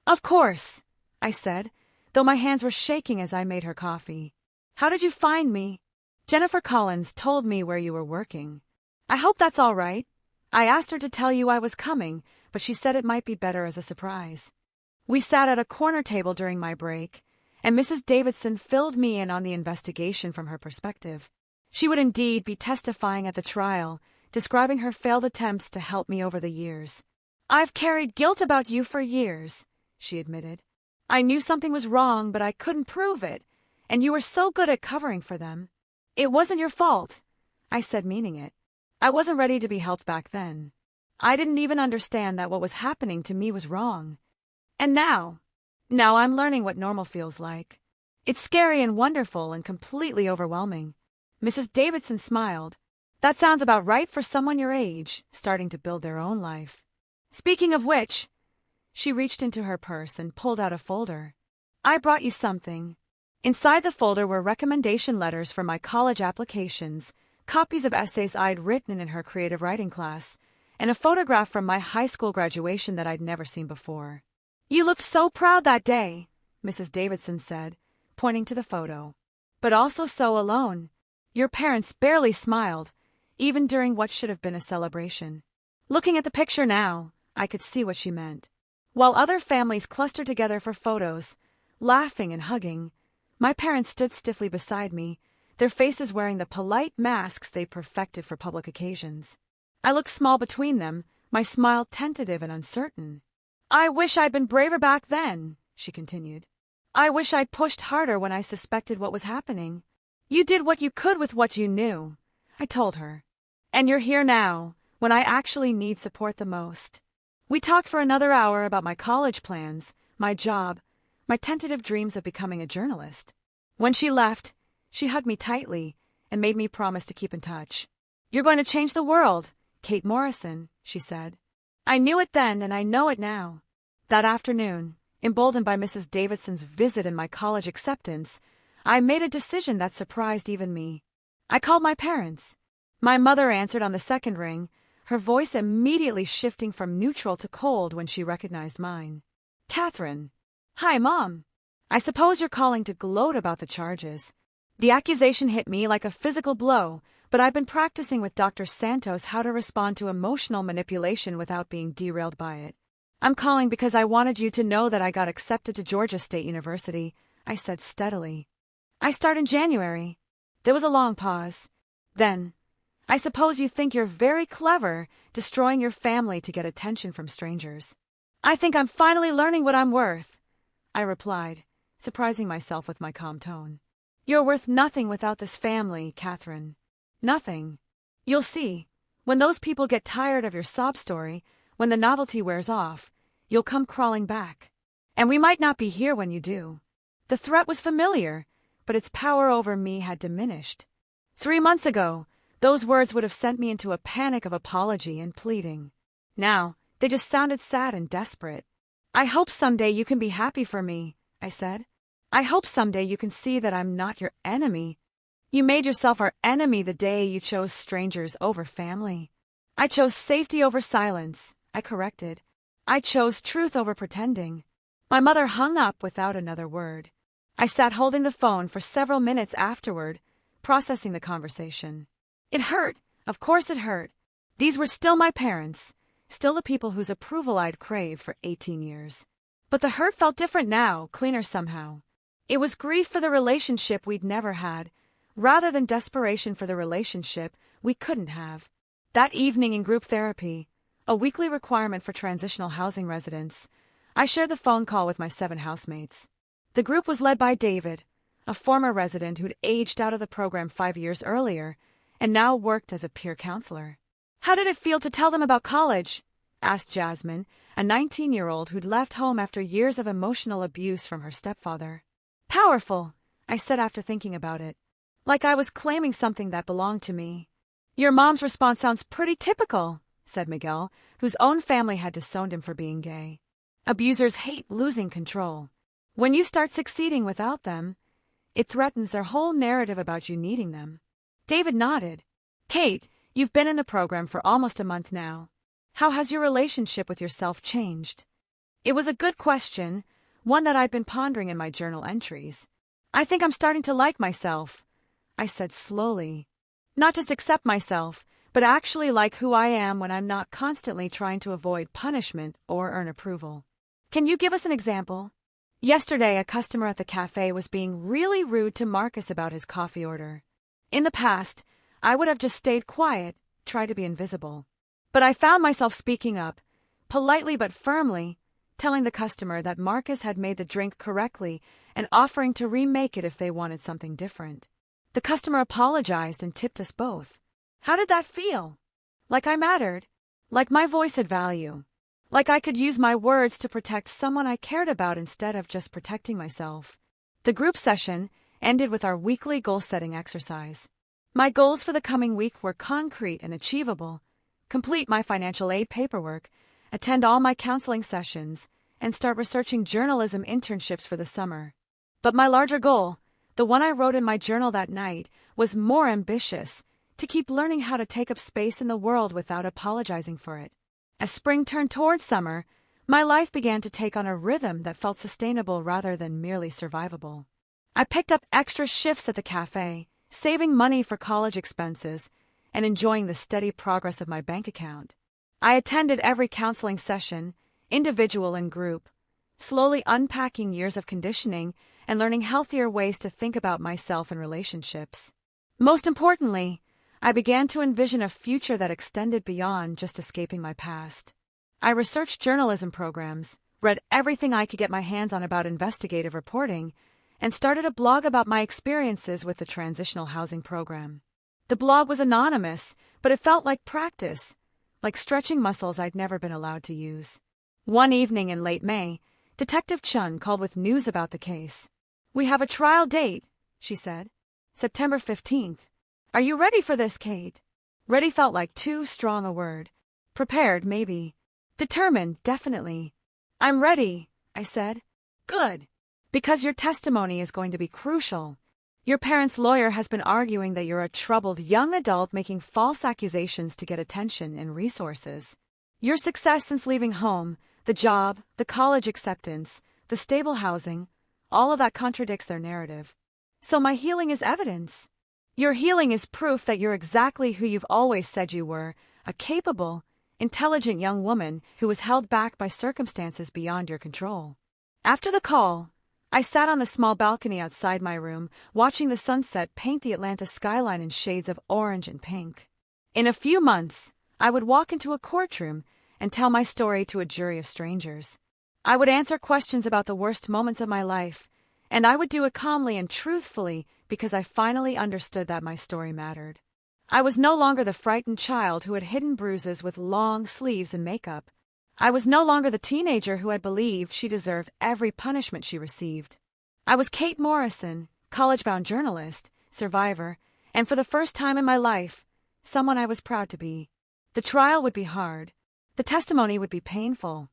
"Of course," I said, though my hands were shaking as I made her coffee. "How did you find me?" "Jennifer Collins told me where you were working." "I hope that's all right. I asked her to tell you I was coming, but she said it might be better as a surprise." We sat at a corner table during my break, and Mrs. Davidson filled me in on the investigation from her perspective. She would indeed be testifying at the trial, describing her failed attempts to help me over the years. "I've carried guilt about you for years," she admitted. "I knew something was wrong, but I couldn't prove it, and you were so good at covering for them." "It wasn't your fault," I said, meaning it. I wasn't ready to be helped back then. I didn't even understand that what was happening to me was wrong. And now I'm learning what normal feels like. It's scary and wonderful and completely overwhelming. Mrs. Davidson smiled. "That sounds about right for someone your age, starting to build their own life. Speaking of which," she reached into her purse and pulled out a folder. "I brought you something." Inside the folder were recommendation letters for my college applications, copies of essays I'd written in her creative writing class, and a photograph from my high school graduation that I'd never seen before. "You looked so proud that day," Mrs. Davidson said, pointing to the photo. "But also so alone. Your parents barely smiled, even during what should have been a celebration." Looking at the picture now, I could see what she meant. While other families clustered together for photos, laughing and hugging, my parents stood stiffly beside me, their faces wearing the polite masks they'd perfected for public occasions. I looked small between them, my smile tentative and uncertain. "I wish I'd been braver back then," she continued. "I wish I'd pushed harder when I suspected what was happening." "You did what you could with what you knew," I told her. "And you're here now, when I actually need support the most." We talked for another hour about my college plans, my job, my tentative dreams of becoming a journalist. When she left, she hugged me tightly and made me promise to keep in touch. "You're going to change the world, Kate Morrison," she said. I knew it then, and I know it now. That afternoon, emboldened by Mrs. Davidson's visit and my college acceptance, I made a decision that surprised even me. I called my parents. My mother answered on the second ring, her voice immediately shifting from neutral to cold when she recognized mine. "Catherine." "Hi, Mom. I suppose you're calling to gloat about the charges." The accusation hit me like a physical blow, but I've been practicing with Dr. Santos how to respond to emotional manipulation without being derailed by it. "I'm calling because I wanted you to know that I got accepted to Georgia State University," I said steadily. "I start in January." There was a long pause. Then, "I suppose you think you're very clever, destroying your family to get attention from strangers." "I think I'm finally learning what I'm worth," I replied, surprising myself with my calm tone. "You're worth nothing without this family, Catherine. Nothing. You'll see. When those people get tired of your sob story, when the novelty wears off, you'll come crawling back. And we might not be here when you do." The threat was familiar, but its power over me had diminished. 3 months ago, those words would have sent me into a panic of apology and pleading. Now, they just sounded sad and desperate. "I hope someday you can be happy for me," I said. "I hope someday you can see that I'm not your enemy. You made yourself our enemy the day you chose strangers over family." "I chose safety over silence," I corrected. "I chose truth over pretending." My mother hung up without another word. I sat holding the phone for several minutes afterward, processing the conversation. It hurt. Of course it hurt. These were still my parents, still the people whose approval I'd craved for 18 years. But the hurt felt different now, cleaner somehow. It was grief for the relationship we'd never had, rather than desperation for the relationship we couldn't have. That evening in group therapy, a weekly requirement for transitional housing residents, I shared the phone call with my 7 housemates. The group was led by David, a former resident who'd aged out of the program 5 years earlier and now worked as a peer counselor. "How did it feel to tell them about college?" asked Jasmine, a 19-year-old who'd left home after years of emotional abuse from her stepfather. "Powerful," I said after thinking about it. Like I was claiming something that belonged to me. "Your mom's response sounds pretty typical," said Miguel, whose own family had disowned him for being gay. Abusers hate losing control. When you start succeeding without them, it threatens their whole narrative about you needing them. David nodded. Kate, you've been in the program for almost a month now. How has your relationship with yourself changed? It was a good question, one that I'd been pondering in my journal entries. I think I'm starting to like myself, I said slowly. Not just accept myself, but actually like who I am when I'm not constantly trying to avoid punishment or earn approval. Can you give us an example? Yesterday, a customer at the cafe was being really rude to Marcus about his coffee order. In the past, I would have just stayed quiet, tried to be invisible. But I found myself speaking up, politely but firmly, telling the customer that Marcus had made the drink correctly and offering to remake it if they wanted something different. The customer apologized and tipped us both. How did that feel? Like I mattered. Like my voice had value. Like I could use my words to protect someone I cared about instead of just protecting myself. The group session ended with our weekly goal-setting exercise. My goals for the coming week were concrete and achievable: complete my financial aid paperwork, attend all my counseling sessions, and start researching journalism internships for the summer. But my larger goal, the one I wrote in my journal that night, was more ambitious: to keep learning how to take up space in the world without apologizing for it. As spring turned toward summer, my life began to take on a rhythm that felt sustainable rather than merely survivable. I picked up extra shifts at the cafe, saving money for college expenses, and enjoying the steady progress of my bank account. I attended every counseling session, individual and group, slowly unpacking years of conditioning and learning healthier ways to think about myself and relationships. Most importantly, I began to envision a future that extended beyond just escaping my past. I researched journalism programs, read everything I could get my hands on about investigative reporting, and started a blog about my experiences with the transitional housing program. The blog was anonymous, but it felt like practice, like stretching muscles I'd never been allowed to use. One evening in late May, Detective Chun called with news about the case. "We have a trial date," she said. "September 15th. Are you ready for this, Kate?" Ready felt like too strong a word. Prepared, maybe. Determined, definitely. "I'm ready," I said. "Good. Because your testimony is going to be crucial. Your parents' lawyer has been arguing that you're a troubled young adult making false accusations to get attention and resources. Your success since leaving home, the job, the college acceptance, the stable housing, all of that contradicts their narrative. So my healing is evidence. Your healing is proof that you're exactly who you've always said you were, a capable, intelligent young woman who was held back by circumstances beyond your control." After the call, I sat on the small balcony outside my room, watching the sunset paint the Atlanta skyline in shades of orange and pink. In a few months, I would walk into a courtroom and tell my story to a jury of strangers. I would answer questions about the worst moments of my life, and I would do it calmly and truthfully because I finally understood that my story mattered. I was no longer the frightened child who had hidden bruises with long sleeves and makeup. I was no longer the teenager who had believed she deserved every punishment she received. I was Kate Morrison, college-bound journalist, survivor, and for the first time in my life, someone I was proud to be. The trial would be hard. The testimony would be painful.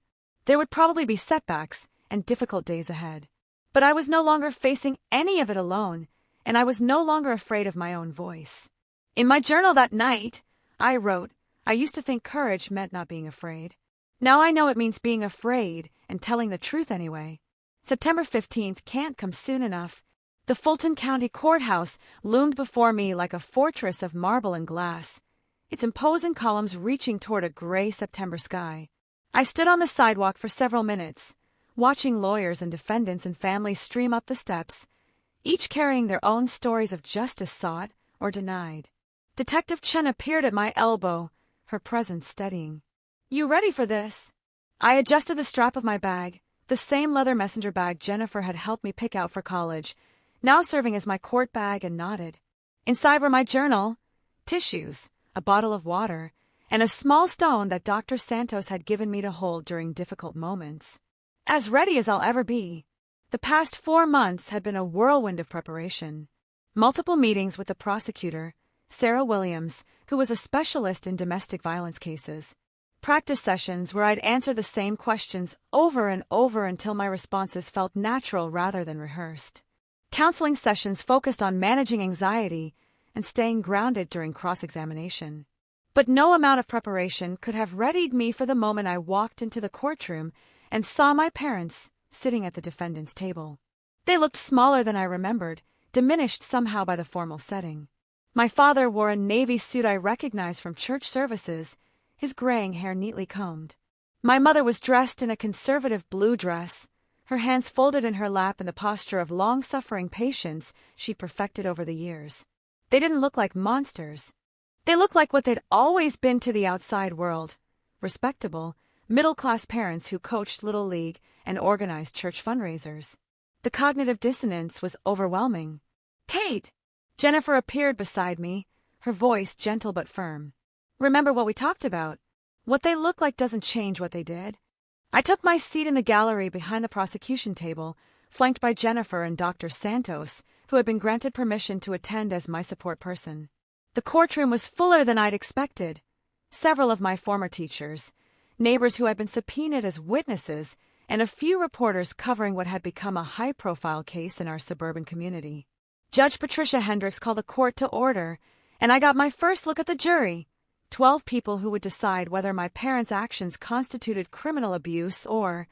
There would probably be setbacks and difficult days ahead. But I was no longer facing any of it alone, and I was no longer afraid of my own voice. In my journal that night, I wrote, "I used to think courage meant not being afraid. Now I know it means being afraid and telling the truth anyway." September 15th can't come soon enough. The Fulton County Courthouse loomed before me like a fortress of marble and glass, its imposing columns reaching toward a gray September sky. I stood on the sidewalk for several minutes, watching lawyers and defendants and families stream up the steps, each carrying their own stories of justice sought or denied. Detective Chen appeared at my elbow, her presence steadying. "You ready for this?" I adjusted the strap of my bag, the same leather messenger bag Jennifer had helped me pick out for college, now serving as my court bag, and nodded. Inside were my journal, tissues, a bottle of water, and a small stone that Dr. Santos had given me to hold during difficult moments. As ready as I'll ever be. The past 4 months had been a whirlwind of preparation. Multiple meetings with the prosecutor, Sarah Williams, who was a specialist in domestic violence cases. practice sessions where I'd answer the same questions over and over until my responses felt natural rather than rehearsed. Counseling sessions focused on managing anxiety and staying grounded during cross-examination. But no amount of preparation could have readied me for the moment I walked into the courtroom and saw my parents sitting at the defendant's table. They looked smaller than I remembered, diminished somehow by the formal setting. My father wore a navy suit I recognized from church services, his graying hair neatly combed. My mother was dressed in a conservative blue dress, her hands folded in her lap in the posture of long-suffering patience she'd perfected over the years. They didn't look like monsters. They looked like what they'd always been to the outside world: respectable, middle-class parents who coached Little League and organized church fundraisers. The cognitive dissonance was overwhelming. "Kate!" Jennifer appeared beside me, her voice gentle but firm. "Remember what we talked about? What they look like doesn't change what they did." I took my seat in the gallery behind the prosecution table, flanked by Jennifer and Dr. Santos, who had been granted permission to attend as my support person. The courtroom was fuller than I'd expected. Several of my former teachers, neighbors who had been subpoenaed as witnesses, and a few reporters covering what had become a high-profile case in our suburban community. Judge Patricia Hendricks called the court to order, and I got my first look at the jury, 12 people who would decide whether my parents' actions constituted criminal abuse or,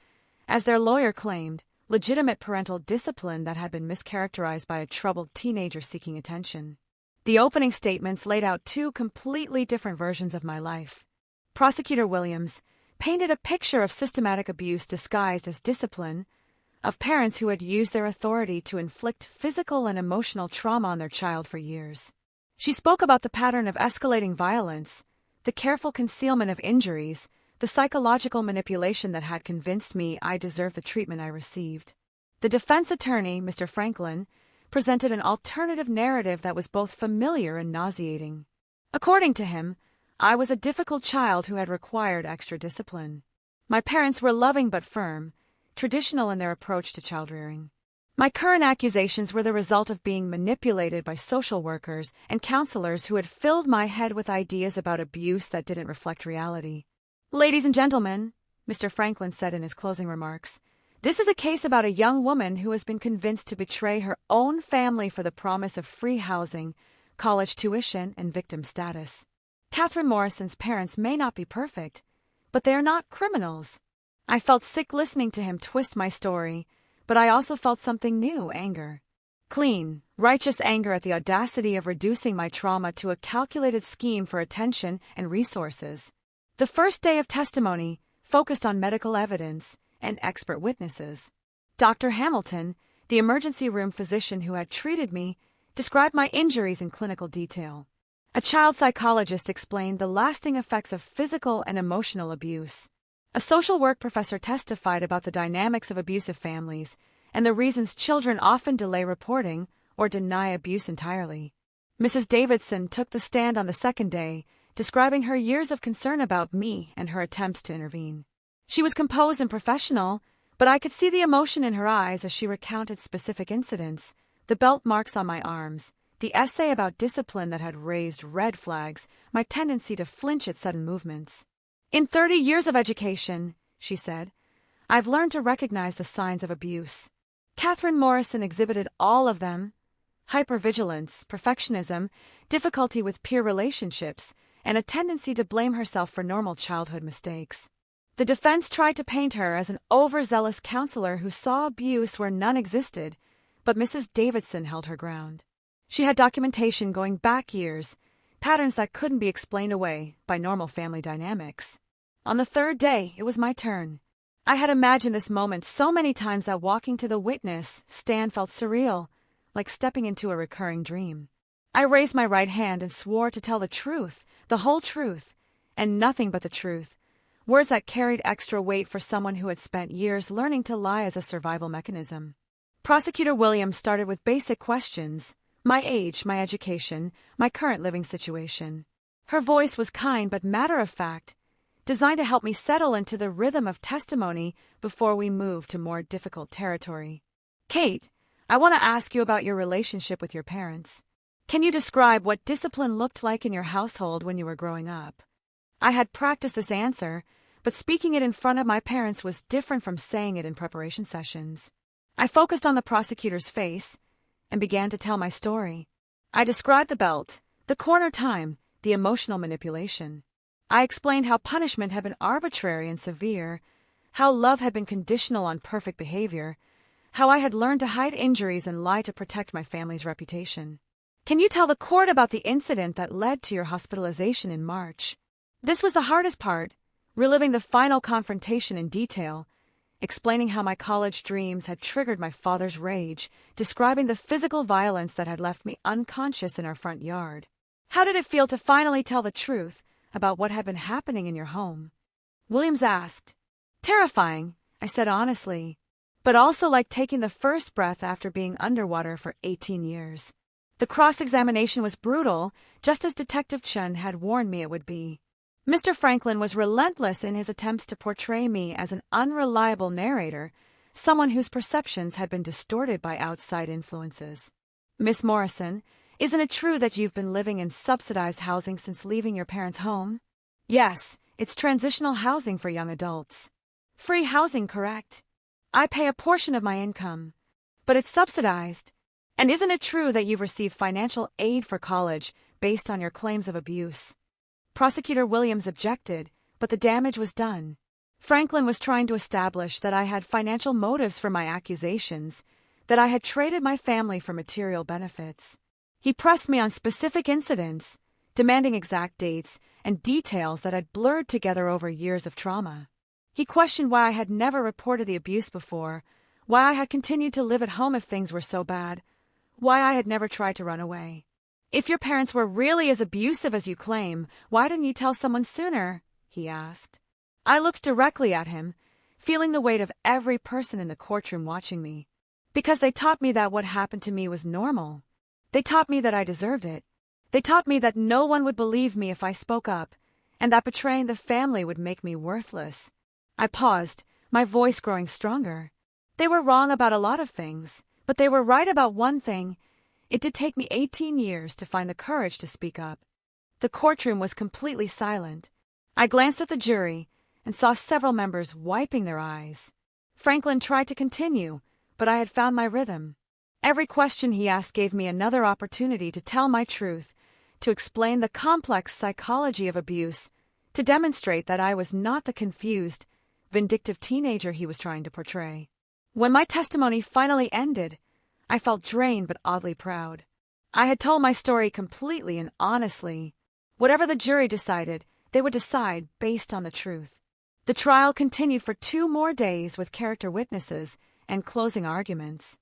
as their lawyer claimed, legitimate parental discipline that had been mischaracterized by a troubled teenager seeking attention. The opening statements laid out two completely different versions of my life. Prosecutor Williams painted a picture of systematic abuse disguised as discipline, of parents who had used their authority to inflict physical and emotional trauma on their child for years. She spoke about the pattern of escalating violence, the careful concealment of injuries, the psychological manipulation that had convinced me I deserved the treatment I received. The defense attorney, Mr. Franklin, presented an alternative narrative that was both familiar and nauseating. According to him, I was a difficult child who had required extra discipline. My parents were loving but firm, traditional in their approach to child-rearing. My current accusations were the result of being manipulated by social workers and counselors who had filled my head with ideas about abuse that didn't reflect reality. "Ladies and gentlemen," Mr. Franklin said in his closing remarks, "this is a case about a young woman who has been convinced to betray her own family for the promise of free housing, college tuition, and victim status. Kate Morrison's parents may not be perfect, but they are not criminals." I felt sick listening to him twist my story, but I also felt something new: anger. Clean, righteous anger at the audacity of reducing my trauma to a calculated scheme for attention and resources. The first day of testimony focused on medical evidence and expert witnesses. Dr. Hamilton, the emergency room physician who had treated me, described my injuries in clinical detail. A child psychologist explained the lasting effects of physical and emotional abuse. A social work professor testified about the dynamics of abusive families and the reasons children often delay reporting or deny abuse entirely. Mrs. Davidson took the stand on the second day, describing her years of concern about me and her attempts to intervene. She was composed and professional, but I could see the emotion in her eyes as she recounted specific incidents: the belt marks on my arms, the essay about discipline that had raised red flags, my tendency to flinch at sudden movements. "In 30 years of education," she said, "I've learned to recognize the signs of abuse. Kate Morrison exhibited all of them: hypervigilance, perfectionism, difficulty with peer relationships, and a tendency to blame herself for normal childhood mistakes." The defense tried to paint her as an overzealous counselor who saw abuse where none existed, but Mrs. Davidson held her ground. She had documentation going back years, patterns that couldn't be explained away by normal family dynamics. On the third day, it was my turn. I had imagined this moment so many times that walking to the witness stand felt surreal, like stepping into a recurring dream. I raised my right hand and swore to tell the truth, the whole truth, and nothing but the truth, words that carried extra weight for someone who had spent years learning to lie as a survival mechanism. Prosecutor Williams started with basic questions: my age, my education, my current living situation. Her voice was kind but matter-of-fact, designed to help me settle into the rhythm of testimony before we moved to more difficult territory. "Kate, I want to ask you about your relationship with your parents. Can you describe what discipline looked like in your household when you were growing up?" I had practiced this answer, but speaking it in front of my parents was different from saying it in preparation sessions. I focused on the prosecutor's face and began to tell my story. I described the belt, the corner time, the emotional manipulation. I explained how punishment had been arbitrary and severe, how love had been conditional on perfect behavior, how I had learned to hide injuries and lie to protect my family's reputation. Can you tell the court about the incident that led to your hospitalization in March? This was the hardest part, reliving the final confrontation in detail, explaining how my college dreams had triggered my father's rage, describing the physical violence that had left me unconscious in our front yard. How did it feel to finally tell the truth about what had been happening in your home? Williams asked. Terrifying, I said honestly, but also like taking the first breath after being underwater for 18 years. The cross-examination was brutal, just as Detective Chen had warned me it would be. Mr. Franklin was relentless in his attempts to portray me as an unreliable narrator, someone whose perceptions had been distorted by outside influences. Miss Morrison, isn't it true that you've been living in subsidized housing since leaving your parents' home? Yes, it's transitional housing for young adults. Free housing, correct? I pay a portion of my income, but it's subsidized. And isn't it true that you've received financial aid for college based on your claims of abuse? Prosecutor Williams objected, but the damage was done. Franklin was trying to establish that I had financial motives for my accusations, that I had traded my family for material benefits. He pressed me on specific incidents, demanding exact dates and details that had blurred together over years of trauma. He questioned why I had never reported the abuse before, why I had continued to live at home if things were so bad, why I had never tried to run away. If your parents were really as abusive as you claim, why didn't you tell someone sooner? He asked. I looked directly at him, feeling the weight of every person in the courtroom watching me. Because they taught me that what happened to me was normal. They taught me that I deserved it. They taught me that no one would believe me if I spoke up, and that betraying the family would make me worthless. I paused, my voice growing stronger. They were wrong about a lot of things, but they were right about one thing. It did take me 18 years to find the courage to speak up. The courtroom was completely silent. I glanced at the jury and saw several members wiping their eyes. Franklin tried to continue, but I had found my rhythm. Every question he asked gave me another opportunity to tell my truth, to explain the complex psychology of abuse, to demonstrate that I was not the confused, vindictive teenager he was trying to portray. When my testimony finally ended, I felt drained but oddly proud. I had told my story completely and honestly. Whatever the jury decided, they would decide based on the truth. The trial continued for 2 more days with character witnesses and closing arguments.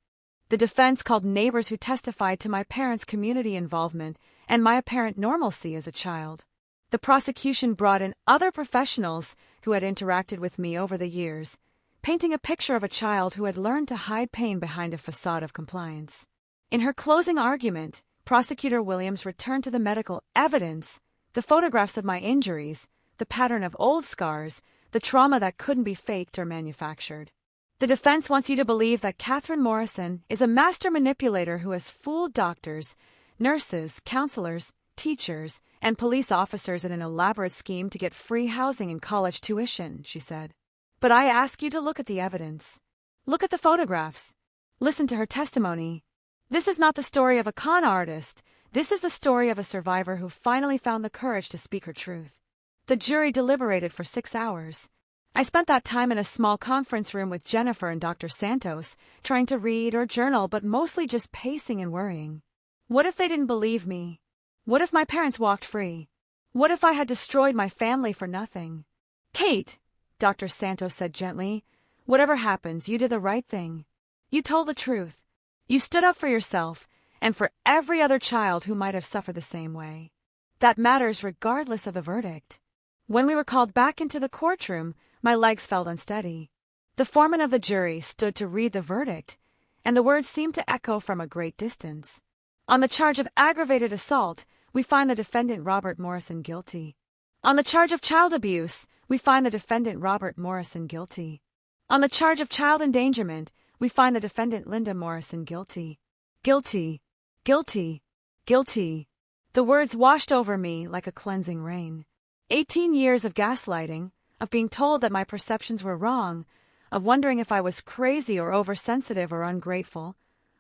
The defense called neighbors who testified to my parents' community involvement and my apparent normalcy as a child. The prosecution brought in other professionals who had interacted with me over the years, painting a picture of a child who had learned to hide pain behind a facade of compliance. In her closing argument, Prosecutor Williams returned to the medical evidence, the photographs of my injuries, the pattern of old scars, the trauma that couldn't be faked or manufactured. The defense wants you to believe that Kate Morrison is a master manipulator who has fooled doctors, nurses, counselors, teachers, and police officers in an elaborate scheme to get free housing and college tuition, she said. But I ask you to look at the evidence. Look at the photographs. Listen to her testimony. This is not the story of a con artist. This is the story of a survivor who finally found the courage to speak her truth. The jury deliberated for 6 hours. I spent that time in a small conference room with Jennifer and Dr. Santos, trying to read or journal, but mostly just pacing and worrying. What if they didn't believe me? What if my parents walked free? What if I had destroyed my family for nothing? Kate, Dr. Santos said gently, whatever happens, you did the right thing. You told the truth. You stood up for yourself and for every other child who might have suffered the same way. That matters regardless of the verdict. When we were called back into the courtroom, my legs felt unsteady. The foreman of the jury stood to read the verdict, and the words seemed to echo from a great distance. On the charge of aggravated assault, we find the defendant Robert Morrison guilty. On the charge of child abuse, we find the defendant Robert Morrison guilty. On the charge of child endangerment, we find the defendant Linda Morrison guilty. Guilty. Guilty. Guilty. The words washed over me like a cleansing rain. 18 years of gaslighting, of being told that my perceptions were wrong, of wondering if I was crazy or oversensitive or ungrateful.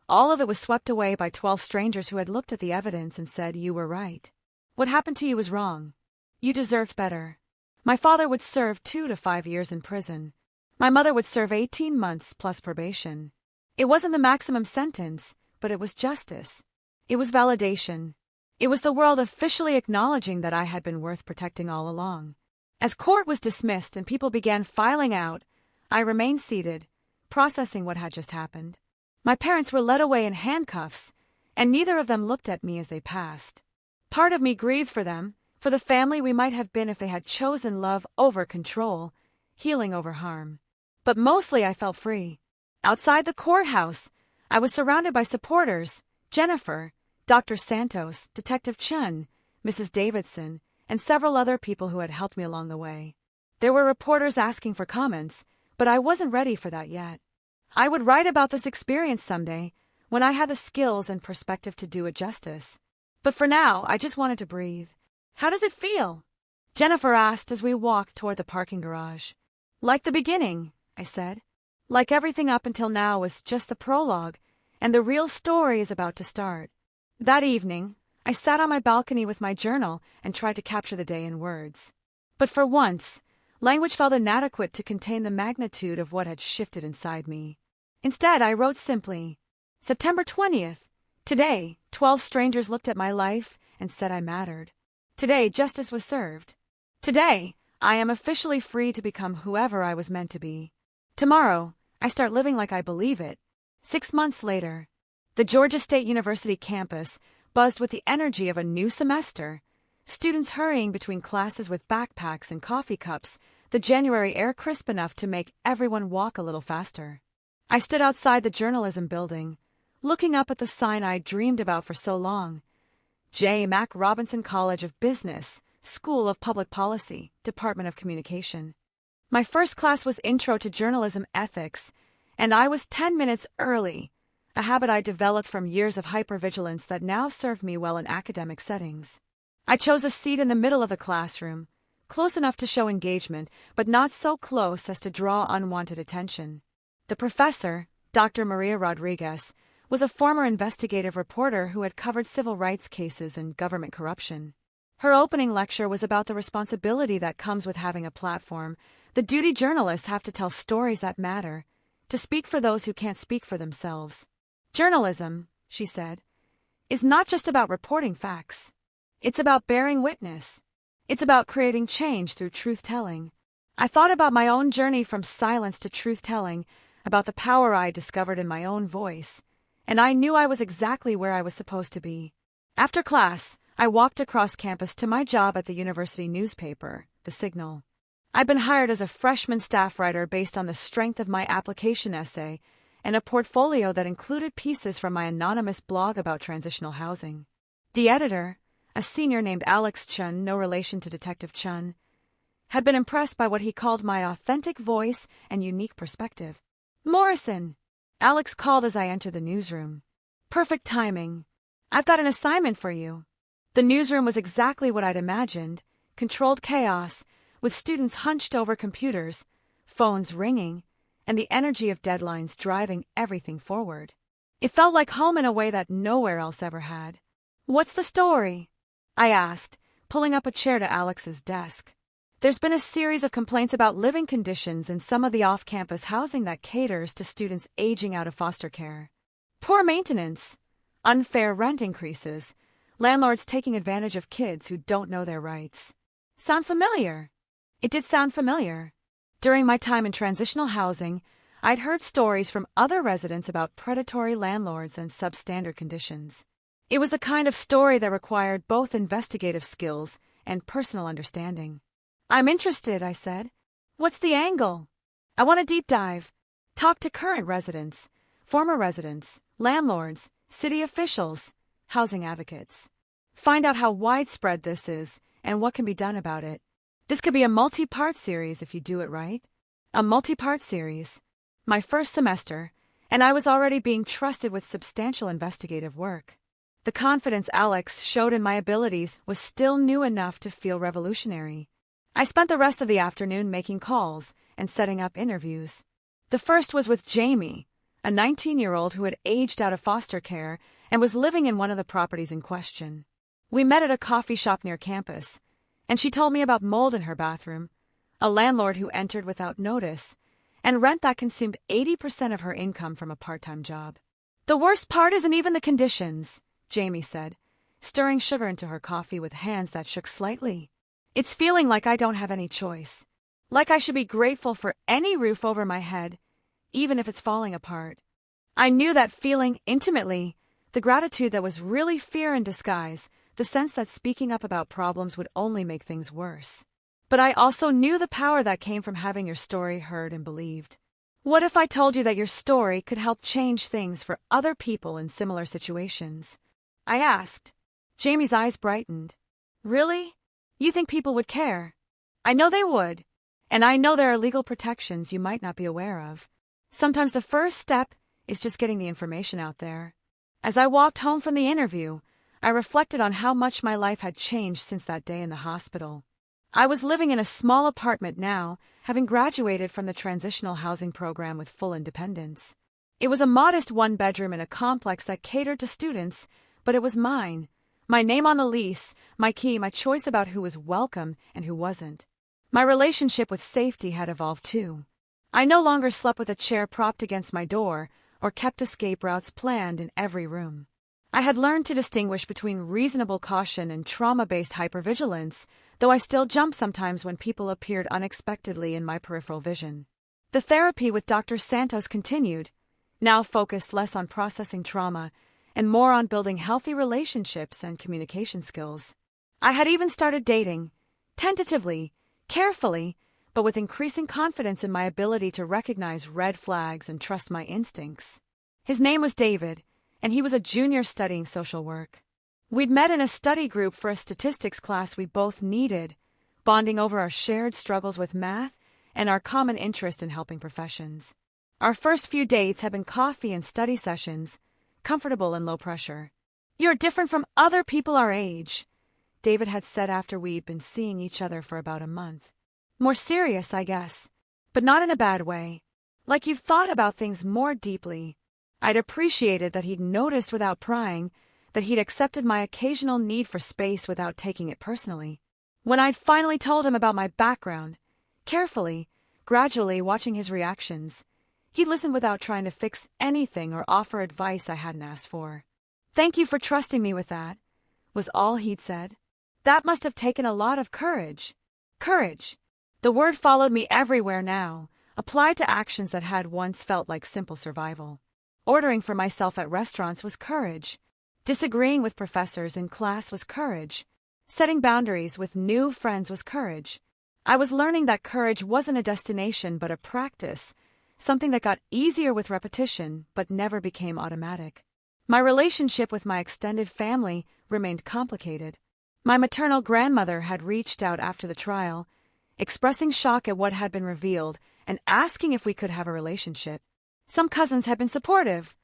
All of it was swept away by 12 strangers who had looked at the evidence and said, "You were right. What happened to you was wrong. You deserved better." My father would serve 2 to 5 years in prison. My mother would serve 18 months plus probation. It wasn't the maximum sentence, but it was justice. It was validation. It was the world officially acknowledging that I had been worth protecting all along. As court was dismissed and people began filing out, I remained seated, processing what had just happened. My parents were led away in handcuffs, and neither of them looked at me as they passed. Part of me grieved for them, for the family we might have been if they had chosen love over control, healing over harm. But mostly I felt free. Outside the courthouse, I was surrounded by supporters: Jennifer, Dr. Santos, Detective Chun, Mrs. Davidson, and several other people who had helped me along the way. There were reporters asking for comments, but I wasn't ready for that yet. I would write about this experience someday, when I had the skills and perspective to do it justice. But for now, I just wanted to breathe. "How does it feel?" Jennifer asked as we walked toward the parking garage. "Like the beginning," I said. "Like everything up until now was just the prologue, and the real story is about to start." That evening, I sat on my balcony with my journal and tried to capture the day in words. But for once, language felt inadequate to contain the magnitude of what had shifted inside me. Instead, I wrote simply, "September 20th. Today, 12 strangers looked at my life and said I mattered. Today, justice was served. Today, I am officially free to become whoever I was meant to be. Tomorrow, I start living like I believe it." 6 months later, the Georgia State University campus buzzed with the energy of a new semester. Students hurrying between classes with backpacks and coffee cups, the January air crisp enough to make everyone walk a little faster. I stood outside the journalism building, looking up at the sign I'd dreamed about for so long: J. Mac Robinson College of Business, School of Public Policy, Department of Communication. My first class was Intro to Journalism Ethics, and I was 10 minutes early, a habit I developed from years of hypervigilance that now served me well in academic settings. I chose a seat in the middle of the classroom, close enough to show engagement, but not so close as to draw unwanted attention. The professor, Dr. Maria Rodriguez, was a former investigative reporter who had covered civil rights cases and government corruption. Her opening lecture was about the responsibility that comes with having a platform. The duty journalists have to tell stories that matter, to speak for those who can't speak for themselves. "Journalism," she said, "is not just about reporting facts. It's about bearing witness. It's about creating change through truth-telling." I thought about my own journey from silence to truth-telling, about the power I discovered in my own voice, and I knew I was exactly where I was supposed to be. After class, I walked across campus to my job at the university newspaper, The Signal. I'd been hired as a freshman staff writer based on the strength of my application essay and a portfolio that included pieces from my anonymous blog about transitional housing. The editor, a senior named Alex Chun, no relation to Detective Chun, had been impressed by what he called my authentic voice and unique perspective. "Morrison," Alex called as I entered the newsroom. "Perfect timing. I've got an assignment for you." The newsroom was exactly what I'd imagined: controlled chaos, with students hunched over computers, phones ringing, and the energy of deadlines driving everything forward. It felt like home in a way that nowhere else ever had. "What's the story?" I asked, pulling up a chair to Alex's desk. "There's been a series of complaints about living conditions in some of the off-campus housing that caters to students aging out of foster care. Poor maintenance, unfair rent increases, landlords taking advantage of kids who don't know their rights." Sound familiar? It did sound familiar. During my time in transitional housing, I'd heard stories from other residents about predatory landlords and substandard conditions. It was the kind of story that required both investigative skills and personal understanding. "I'm interested," I said. "What's the angle?" "I want a deep dive. Talk to current residents, former residents, landlords, city officials, housing advocates. Find out how widespread this is and what can be done about it. This could be a multi-part series if you do it right." A multi-part series. My first semester, and I was already being trusted with substantial investigative work. The confidence Alex showed in my abilities was still new enough to feel revolutionary. I spent the rest of the afternoon making calls and setting up interviews. The first was with Jamie, a 19-year-old who had aged out of foster care and was living in one of the properties in question. We met at a coffee shop near campus, and she told me about mold in her bathroom, a landlord who entered without notice, and rent that consumed 80% of her income from a part-time job. "The worst part isn't even the conditions," Jamie said, stirring sugar into her coffee with hands that shook slightly. "It's feeling like I don't have any choice. Like I should be grateful for any roof over my head, even if it's falling apart." I knew that feeling intimately, the gratitude that was really fear in disguise, the sense that speaking up about problems would only make things worse. But I also knew the power that came from having your story heard and believed. What if I told you that your story could help change things for other people in similar situations? I asked. Jamie's eyes brightened. "Really? You think people would care?" "I know they would. And I know there are legal protections you might not be aware of. Sometimes the first step is just getting the information out there." As I walked home from the interview, I reflected on how much my life had changed since that day in the hospital. I was living in a small apartment now, having graduated from the transitional housing program with full independence. It was a modest one-bedroom in a complex that catered to students, but it was mine. My name on the lease, my key, my choice about who was welcome and who wasn't. My relationship with safety had evolved too. I no longer slept with a chair propped against my door or kept escape routes planned in every room. I had learned to distinguish between reasonable caution and trauma-based hypervigilance, though I still jumped sometimes when people appeared unexpectedly in my peripheral vision. The therapy with Dr. Santos continued, now focused less on processing trauma and more on building healthy relationships and communication skills. I had even started dating, tentatively, carefully, but with increasing confidence in my ability to recognize red flags and trust my instincts. His name was David, and he was a junior studying social work. We'd met in a study group for a statistics class we both needed, bonding over our shared struggles with math and our common interest in helping professions. Our first few dates had been coffee and study sessions, comfortable and low pressure. "You're different from other people our age," David had said after we'd been seeing each other for about a month. "More serious, I guess, but not in a bad way. Like you've thought about things more deeply." I'd appreciated that he'd noticed without prying, that he'd accepted my occasional need for space without taking it personally. When I'd finally told him about my background, carefully, gradually watching his reactions, he'd listen without trying to fix anything or offer advice I hadn't asked for. "Thank you for trusting me with that," was all he'd said. That must have taken a lot of courage. Courage. The word followed me everywhere now, applied to actions that had once felt like simple survival. Ordering for myself at restaurants was courage. Disagreeing with professors in class was courage. Setting boundaries with new friends was courage. I was learning that courage wasn't a destination but a practice, something that got easier with repetition but never became automatic. My relationship with my extended family remained complicated. My maternal grandmother had reached out after the trial, expressing shock at what had been revealed and asking if we could have a relationship. Some cousins had been supportive.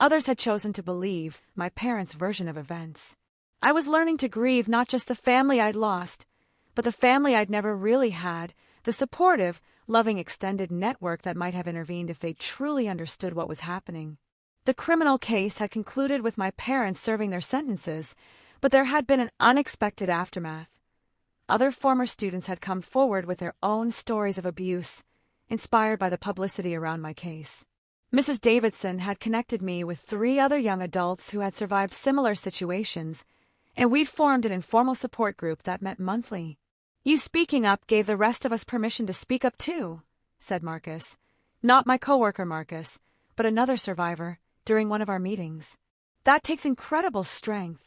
Others had chosen to believe my parents' version of events. I was learning to grieve not just the family I'd lost, but the family I'd never really had, the supportive, loving extended network that might have intervened if they truly understood what was happening. The criminal case had concluded with my parents serving their sentences, but there had been an unexpected aftermath. Other former students had come forward with their own stories of abuse, inspired by the publicity around my case. Mrs. Davidson had connected me with 3 other young adults who had survived similar situations, and we'd formed an informal support group that met monthly. "You speaking up gave the rest of us permission to speak up too," said Marcus. Not my coworker Marcus, but another survivor, during one of our meetings. That takes incredible strength.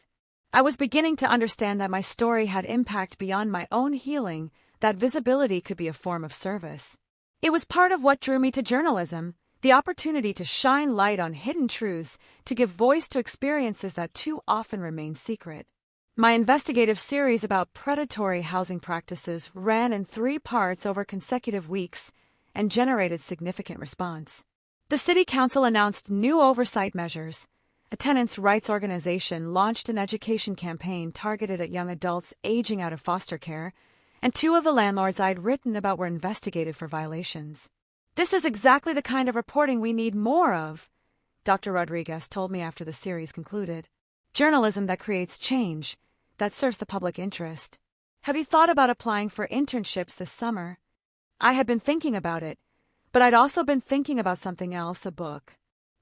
I was beginning to understand that my story had impact beyond my own healing, that visibility could be a form of service. It was part of what drew me to journalism, the opportunity to shine light on hidden truths, to give voice to experiences that too often remain secret. My investigative series about predatory housing practices ran in 3 parts over consecutive weeks and generated significant response. The City Council announced new oversight measures. A tenants' rights organization launched an education campaign targeted at young adults aging out of foster care, and 2 of the landlords I'd written about were investigated for violations. "This is exactly the kind of reporting we need more of," Dr. Rodriguez told me after the series concluded. "Journalism that creates change, that serves the public interest. Have you thought about applying for internships this summer?" I had been thinking about it, but I'd also been thinking about something else, a book.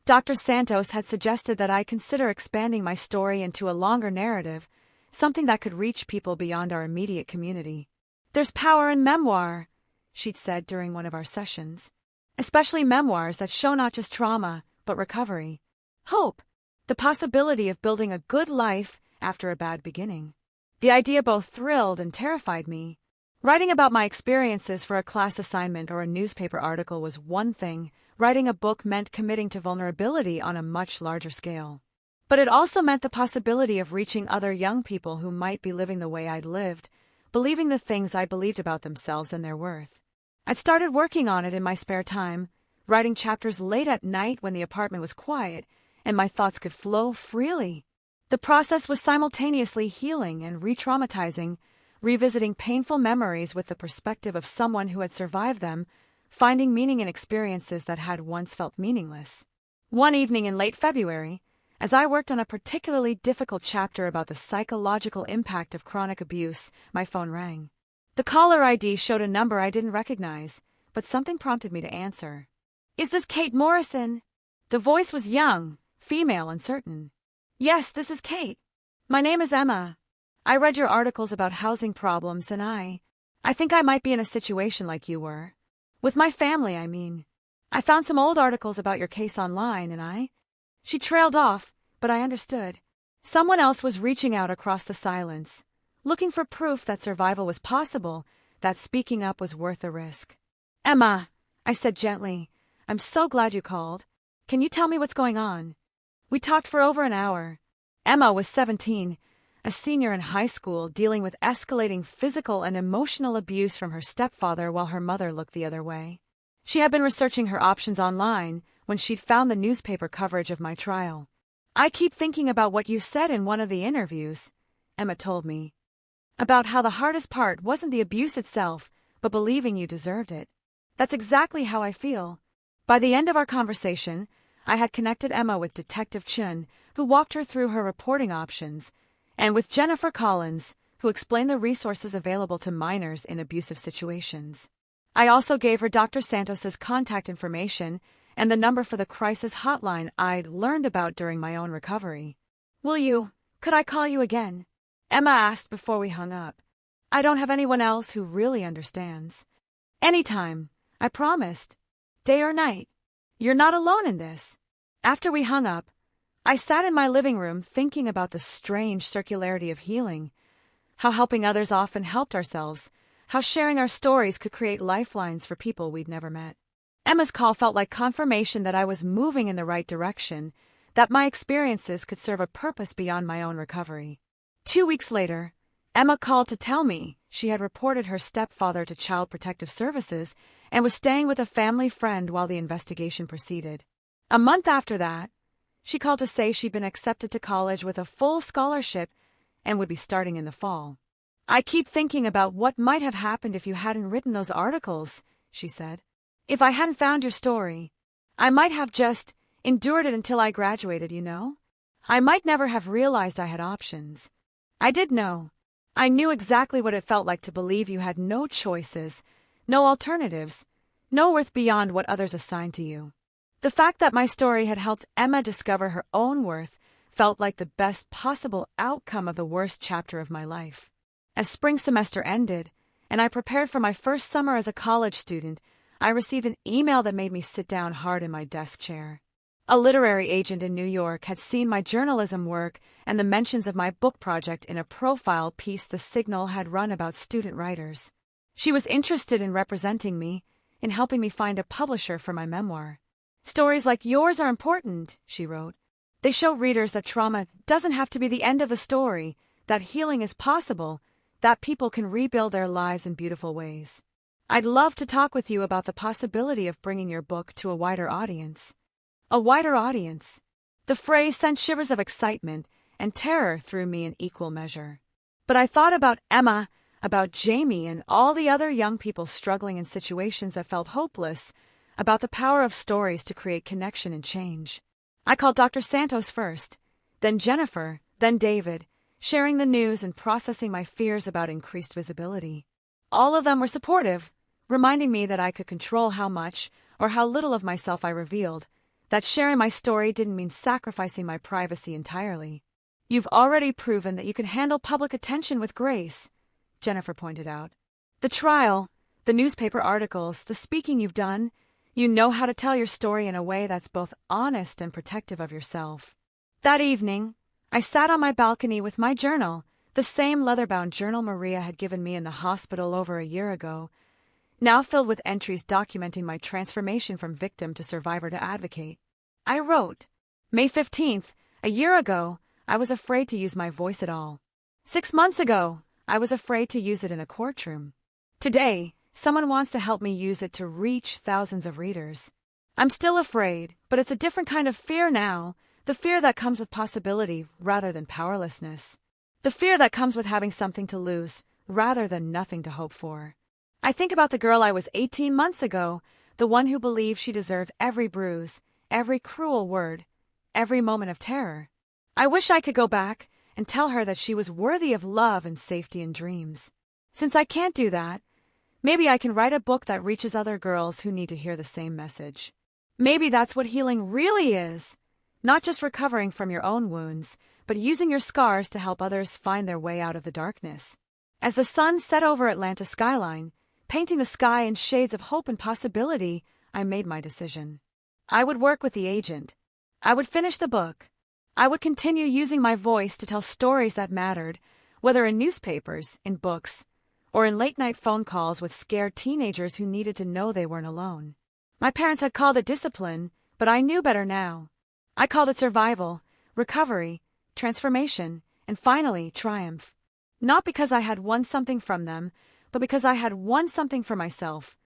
Dr. Santos had suggested that I consider expanding my story into a longer narrative, something that could reach people beyond our immediate community. "There's power in memoir," she'd said during one of our sessions. "Especially memoirs that show not just trauma, but recovery, hope, the possibility of building a good life after a bad beginning." The idea both thrilled and terrified me. Writing about my experiences for a class assignment or a newspaper article was one thing. Writing a book meant committing to vulnerability on a much larger scale. But it also meant the possibility of reaching other young people who might be living the way I'd lived, believing the things I believed about themselves and their worth. I'd started working on it in my spare time, writing chapters late at night when the apartment was quiet and my thoughts could flow freely. The process was simultaneously healing and re-traumatizing, revisiting painful memories with the perspective of someone who had survived them, finding meaning in experiences that had once felt meaningless. One evening in late February, as I worked on a particularly difficult chapter about the psychological impact of chronic abuse, my phone rang. The caller ID showed a number I didn't recognize, but something prompted me to answer. "Is this Kate Morrison?" The voice was young, female, and certain. "Yes, this is Kate. My name is Emma. I read your articles about housing problems and I think I might be in a situation like you were. With my family, I mean. I found some old articles about your case online and She trailed off, but I understood. Someone else was reaching out across the silence, looking for proof that survival was possible, that speaking up was worth the risk. "Emma," I said gently, "I'm so glad you called. Can you tell me what's going on?" We talked for over an hour. Emma was 17, a senior in high school, dealing with escalating physical and emotional abuse from her stepfather while her mother looked the other way. She had been researching her options online when she'd found the newspaper coverage of my trial. "I keep thinking about what you said in one of the interviews," Emma told me, "about how the hardest part wasn't the abuse itself, but believing you deserved it. That's exactly how I feel." By the end of our conversation, I had connected Emma with Detective Chun, who walked her through her reporting options, and with Jennifer Collins, who explained the resources available to minors in abusive situations. I also gave her Dr. Santos's contact information and the number for the crisis hotline I'd learned about during my own recovery. Could I call you again?" Emma asked before we hung up. "I don't have anyone else who really understands." "Anytime," I promised. "Day or night. You're not alone in this." After we hung up, I sat in my living room thinking about the strange circularity of healing, how helping others often helped ourselves, how sharing our stories could create lifelines for people we'd never met. Emma's call felt like confirmation that I was moving in the right direction, that my experiences could serve a purpose beyond my own recovery. 2 weeks later, Emma called to tell me she had reported her stepfather to Child Protective Services and was staying with a family friend while the investigation proceeded. A month after that, she called to say she'd been accepted to college with a full scholarship and would be starting in the fall. "I keep thinking about what might have happened if you hadn't written those articles," she said. "If I hadn't found your story, I might have just endured it until I graduated, you know? I might never have realized I had options. I did know. I knew exactly what it felt like to believe you had no choices, no alternatives, no worth beyond what others assigned to you." The fact that my story had helped Emma discover her own worth felt like the best possible outcome of the worst chapter of my life. As spring semester ended, and I prepared for my first summer as a college student, I received an email that made me sit down hard in my desk chair. A literary agent in New York had seen my journalism work and the mentions of my book project in a profile piece The Signal had run about student writers. She was interested in representing me, in helping me find a publisher for my memoir. "Stories like yours are important," she wrote. "They show readers that trauma doesn't have to be the end of the story, that healing is possible, that people can rebuild their lives in beautiful ways. I'd love to talk with you about the possibility of bringing your book to a wider audience." A wider audience. The phrase sent shivers of excitement and terror through me in equal measure. But I thought about Emma, about Jamie and all the other young people struggling in situations that felt hopeless, about the power of stories to create connection and change. I called Dr. Santos first, then Jennifer, then David, sharing the news and processing my fears about increased visibility. All of them were supportive, reminding me that I could control how much or how little of myself I revealed, that sharing my story didn't mean sacrificing my privacy entirely. "You've already proven that you can handle public attention with grace," Jennifer pointed out. "The trial, the newspaper articles, the speaking you've done, you know how to tell your story in a way that's both honest and protective of yourself." That evening, I sat on my balcony with my journal, the same leather-bound journal Maria had given me in the hospital over a year ago, now filled with entries documenting my transformation from victim to survivor to advocate. I wrote, "May 15th, a year ago, I was afraid to use my voice at all. 6 months ago, I was afraid to use it in a courtroom. Today, someone wants to help me use it to reach thousands of readers. I'm still afraid, but it's a different kind of fear now, the fear that comes with possibility rather than powerlessness. The fear that comes with having something to lose rather than nothing to hope for. I think about the girl I was 18 months ago, the one who believed she deserved every bruise, every cruel word, every moment of terror. I wish I could go back and tell her that she was worthy of love and safety and dreams. Since I can't do that, maybe I can write a book that reaches other girls who need to hear the same message. Maybe that's what healing really is, not just recovering from your own wounds, but using your scars to help others find their way out of the darkness." As the sun set over Atlanta's skyline, painting the sky in shades of hope and possibility, I made my decision. I would work with the agent. I would finish the book. I would continue using my voice to tell stories that mattered, whether in newspapers, in books, or in late-night phone calls with scared teenagers who needed to know they weren't alone. My parents had called it discipline, but I knew better now. I called it survival, recovery, transformation, and finally, triumph. Not because I had won something from them, but because I had won something for myself.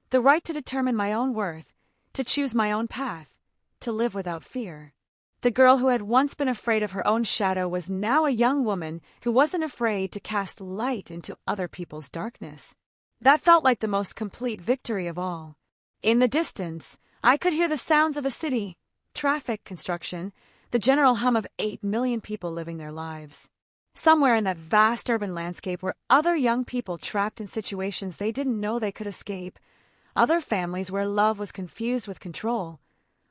The right to determine my own worth, to choose my own path, to live without fear. The girl who had once been afraid of her own shadow was now a young woman who wasn't afraid to cast light into other people's darkness. That felt like the most complete victory of all. In the distance, I could hear the sounds of a city, traffic, construction, the general hum of 8 million people living their lives. Somewhere in that vast urban landscape were other young people trapped in situations they didn't know they could escape, other families where love was confused with control,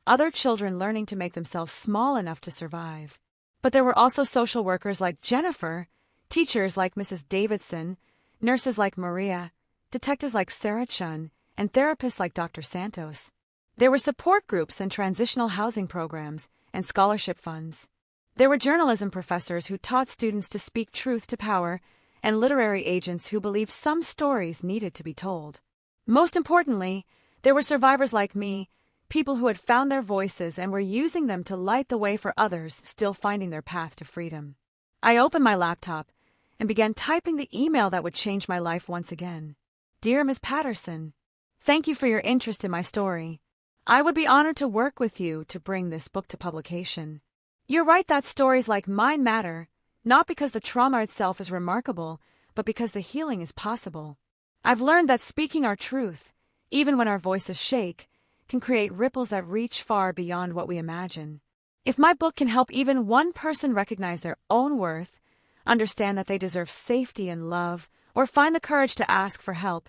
other children learning to make themselves small enough to survive. But there were also social workers like Jennifer, teachers like Mrs. Davidson, nurses like Maria, detectives like Sarah Chun, and therapists like Dr. Santos. There were support groups and transitional housing programs and scholarship funds. There were journalism professors who taught students to speak truth to power and literary agents who believed some stories needed to be told. Most importantly, there were survivors like me, people who had found their voices and were using them to light the way for others still finding their path to freedom. I opened my laptop and began typing the email that would change my life once again. "Dear Ms. Patterson, thank you for your interest in my story. I would be honored to work with you to bring this book to publication. You're right that stories like mine matter, not because the trauma itself is remarkable, but because the healing is possible. I've learned that speaking our truth, even when our voices shake, can create ripples that reach far beyond what we imagine. If my book can help even one person recognize their own worth, understand that they deserve safety and love, or find the courage to ask for help,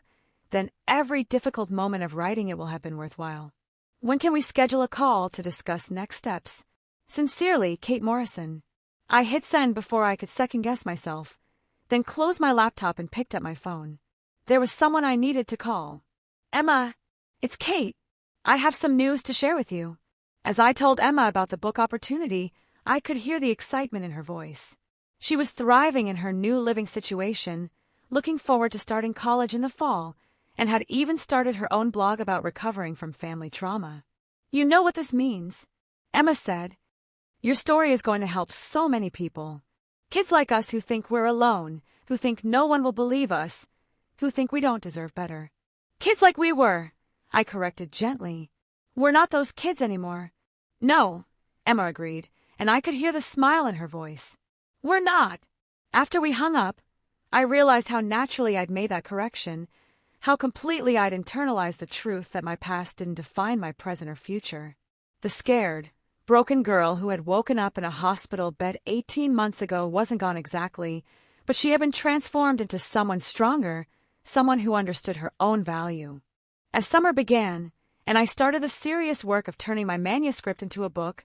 then every difficult moment of writing it will have been worthwhile. When can we schedule a call to discuss next steps? Sincerely, Kate Morrison." I hit send before I could second-guess myself, then closed my laptop and picked up my phone. There was someone I needed to call. "Emma, it's Kate. I have some news to share with you." As I told Emma about the book opportunity, I could hear the excitement in her voice. She was thriving in her new living situation, looking forward to starting college in the fall, and had even started her own blog about recovering from family trauma. "You know what this means," Emma said. "Your story is going to help so many people. Kids like us who think we're alone, who think no one will believe us, who think we don't deserve better. Kids like we were," I corrected gently. "We're not those kids anymore." "No," Emma agreed, and I could hear the smile in her voice. "We're not." After we hung up, I realized how naturally I'd made that correction, how completely I'd internalized the truth that my past didn't define my present or future. The scared, broken girl who had woken up in a hospital bed 18 months ago wasn't gone exactly, but she had been transformed into someone stronger, someone who understood her own value. As summer began, and I started the serious work of turning my manuscript into a book,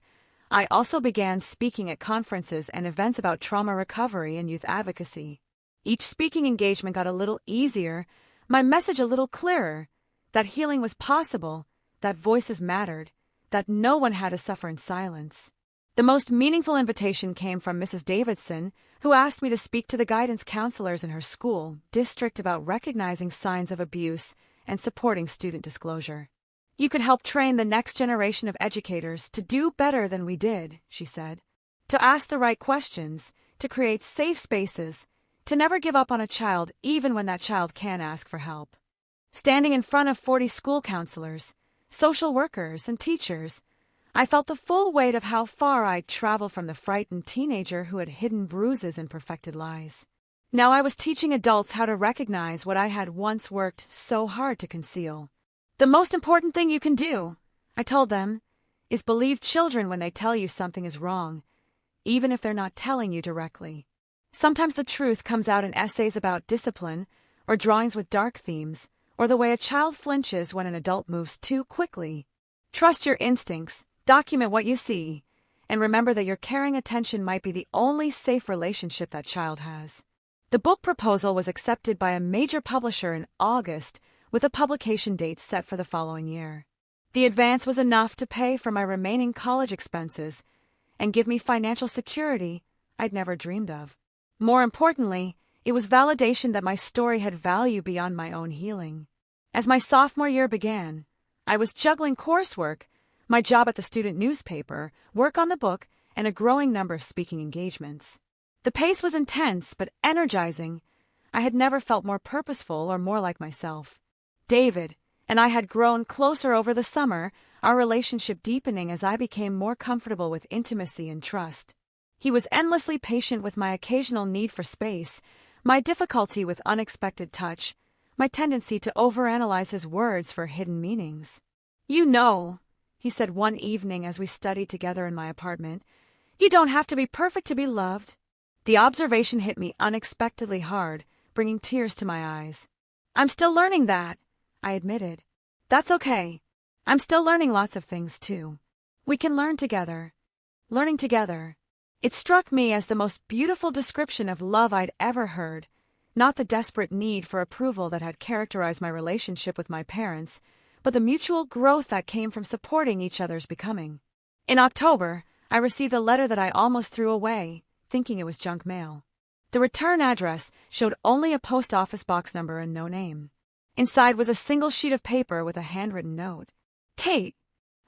I also began speaking at conferences and events about trauma recovery and youth advocacy. Each speaking engagement got a little easier, my message a little clearer, that healing was possible, that voices mattered, that no one had to suffer in silence. The most meaningful invitation came from Mrs. Davidson, who asked me to speak to the guidance counselors in her school district about recognizing signs of abuse and supporting student disclosure. "You could help train the next generation of educators to do better than we did," she said. "To ask the right questions, to create safe spaces, to never give up on a child even when that child can ask for help." Standing in front of 40 school counselors, social workers, and teachers, I felt the full weight of how far I'd traveled from the frightened teenager who had hidden bruises and perfected lies. Now I was teaching adults how to recognize what I had once worked so hard to conceal. "The most important thing you can do," I told them, "is believe children when they tell you something is wrong, even if they're not telling you directly. Sometimes the truth comes out in essays about discipline, or drawings with dark themes, or the way a child flinches when an adult moves too quickly. Trust your instincts, document what you see, and remember that your caring attention might be the only safe relationship that child has." The book proposal was accepted by a major publisher in August, with a publication date set for the following year. The advance was enough to pay for my remaining college expenses and give me financial security I'd never dreamed of. More importantly, it was validation that my story had value beyond my own healing. As my sophomore year began, I was juggling coursework, my job at the student newspaper, work on the book, and a growing number of speaking engagements. The pace was intense but energizing. I had never felt more purposeful or more like myself. David and I had grown closer over the summer, our relationship deepening as I became more comfortable with intimacy and trust. He was endlessly patient with my occasional need for space, my difficulty with unexpected touch, my tendency to overanalyze his words for hidden meanings. "You know," he said one evening as we studied together in my apartment, "you don't have to be perfect to be loved." The observation hit me unexpectedly hard, bringing tears to my eyes. "I'm still learning that," I admitted. "That's okay. I'm still learning lots of things, too. We can learn together." Learning together. It struck me as the most beautiful description of love I'd ever heard, not the desperate need for approval that had characterized my relationship with my parents, but the mutual growth that came from supporting each other's becoming. In October, I received a letter that I almost threw away, thinking it was junk mail. The return address showed only a post office box number and no name. Inside was a single sheet of paper with a handwritten note. "Kate,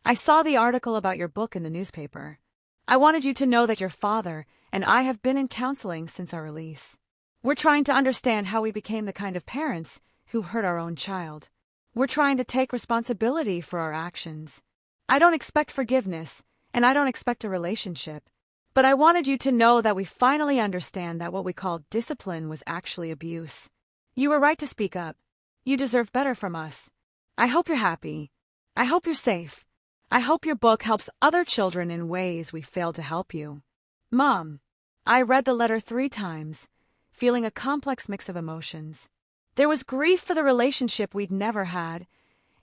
I saw the article about your book in the newspaper. I wanted you to know that your father and I have been in counseling since our release. We're trying to understand how we became the kind of parents who hurt our own child. We're trying to take responsibility for our actions. I don't expect forgiveness, and I don't expect a relationship. But I wanted you to know that we finally understand that what we called discipline was actually abuse. You were right to speak up. You deserve better from us. I hope you're happy. I hope you're safe. I hope your book helps other children in ways we failed to help you. Mom." I read the letter 3 times, feeling a complex mix of emotions. There was grief for the relationship we'd never had,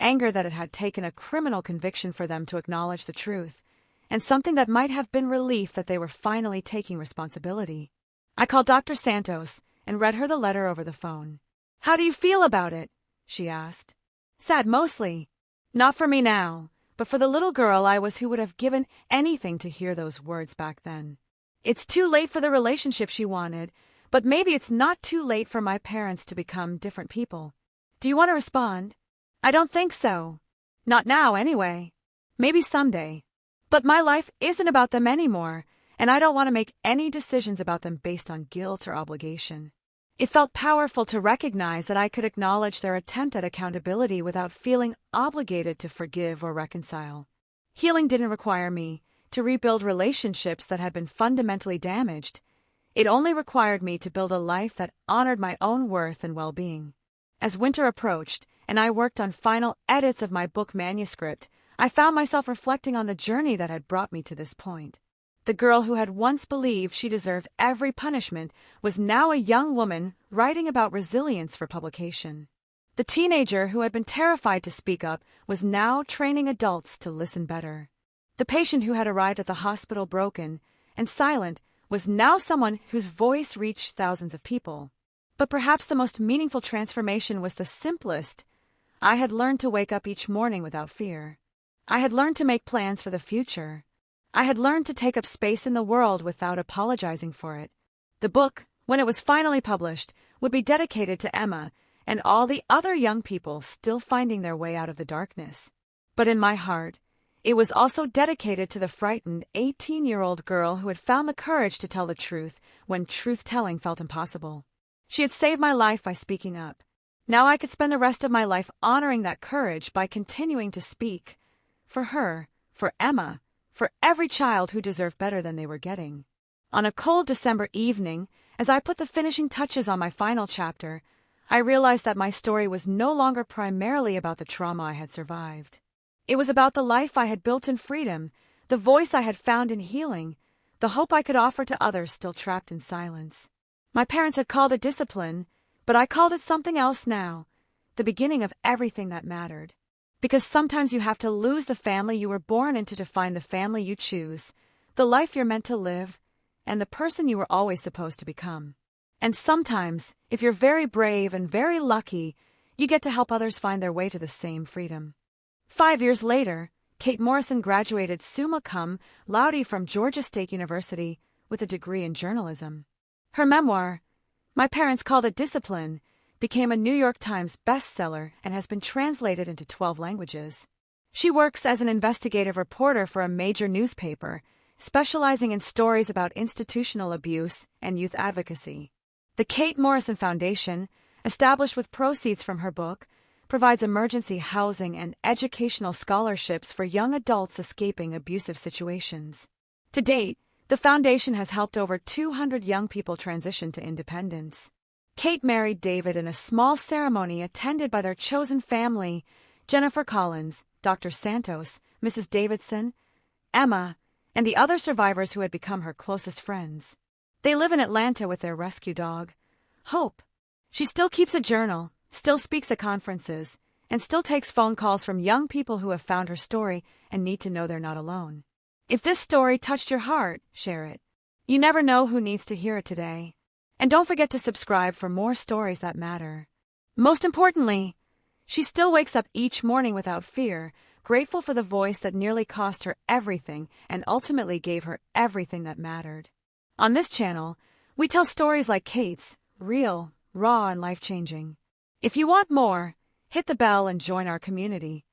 anger that it had taken a criminal conviction for them to acknowledge the truth, and something that might have been relief that they were finally taking responsibility. I called Dr. Santos and read her the letter over the phone. "How do you feel about it?" she asked. "Sad mostly. Not for me now, but for the little girl I was who would have given anything to hear those words back then. It's too late for the relationship she wanted, but maybe it's not too late for my parents to become different people. Do you want to respond?" "I don't think so. Not now, anyway. Maybe someday. But my life isn't about them anymore, and I don't want to make any decisions about them based on guilt or obligation." It felt powerful to recognize that I could acknowledge their attempt at accountability without feeling obligated to forgive or reconcile. Healing didn't require me to rebuild relationships that had been fundamentally damaged. It only required me to build a life that honored my own worth and well-being. As winter approached, and I worked on final edits of my book manuscript, I found myself reflecting on the journey that had brought me to this point. The girl who had once believed she deserved every punishment was now a young woman writing about resilience for publication. The teenager who had been terrified to speak up was now training adults to listen better. The patient who had arrived at the hospital broken and silent was now someone whose voice reached thousands of people. But perhaps the most meaningful transformation was the simplest. I had learned to wake up each morning without fear. I had learned to make plans for the future. I had learned to take up space in the world without apologizing for it. The book, when it was finally published, would be dedicated to Emma and all the other young people still finding their way out of the darkness. But in my heart, it was also dedicated to the frightened 18-year-old girl who had found the courage to tell the truth when truth-telling felt impossible. She had saved my life by speaking up. Now I could spend the rest of my life honoring that courage by continuing to speak. For her, for Emma, for every child who deserved better than they were getting. On a cold December evening, as I put the finishing touches on my final chapter, I realized that my story was no longer primarily about the trauma I had survived. It was about the life I had built in freedom, the voice I had found in healing, the hope I could offer to others still trapped in silence. My parents had called it discipline, but I called it something else now, the beginning of everything that mattered. Because sometimes you have to lose the family you were born into to find the family you choose, the life you're meant to live, and the person you were always supposed to become. And sometimes, if you're very brave and very lucky, you get to help others find their way to the same freedom. 5 years later, Kate Morrison graduated summa cum laude from Georgia State University with a degree in journalism. Her memoir, My Parents Called It Discipline, became a New York Times bestseller and has been translated into 12 languages. She works as an investigative reporter for a major newspaper, specializing in stories about institutional abuse and youth advocacy. The Kate Morrison Foundation, established with proceeds from her book, provides emergency housing and educational scholarships for young adults escaping abusive situations. To date, the foundation has helped over 200 young people transition to independence. Kate married David in a small ceremony attended by their chosen family, Jennifer Collins, Dr. Santos, Mrs. Davidson, Emma, and the other survivors who had become her closest friends. They live in Atlanta with their rescue dog, Hope. She still keeps a journal, still speaks at conferences, and still takes phone calls from young people who have found her story and need to know they're not alone. If this story touched your heart, share it. You never know who needs to hear it today. And don't forget to subscribe for more stories that matter. Most importantly, she still wakes up each morning without fear, grateful for the voice that nearly cost her everything and ultimately gave her everything that mattered. On this channel, we tell stories like Kate's, real, raw, and life-changing. If you want more, hit the bell and join our community.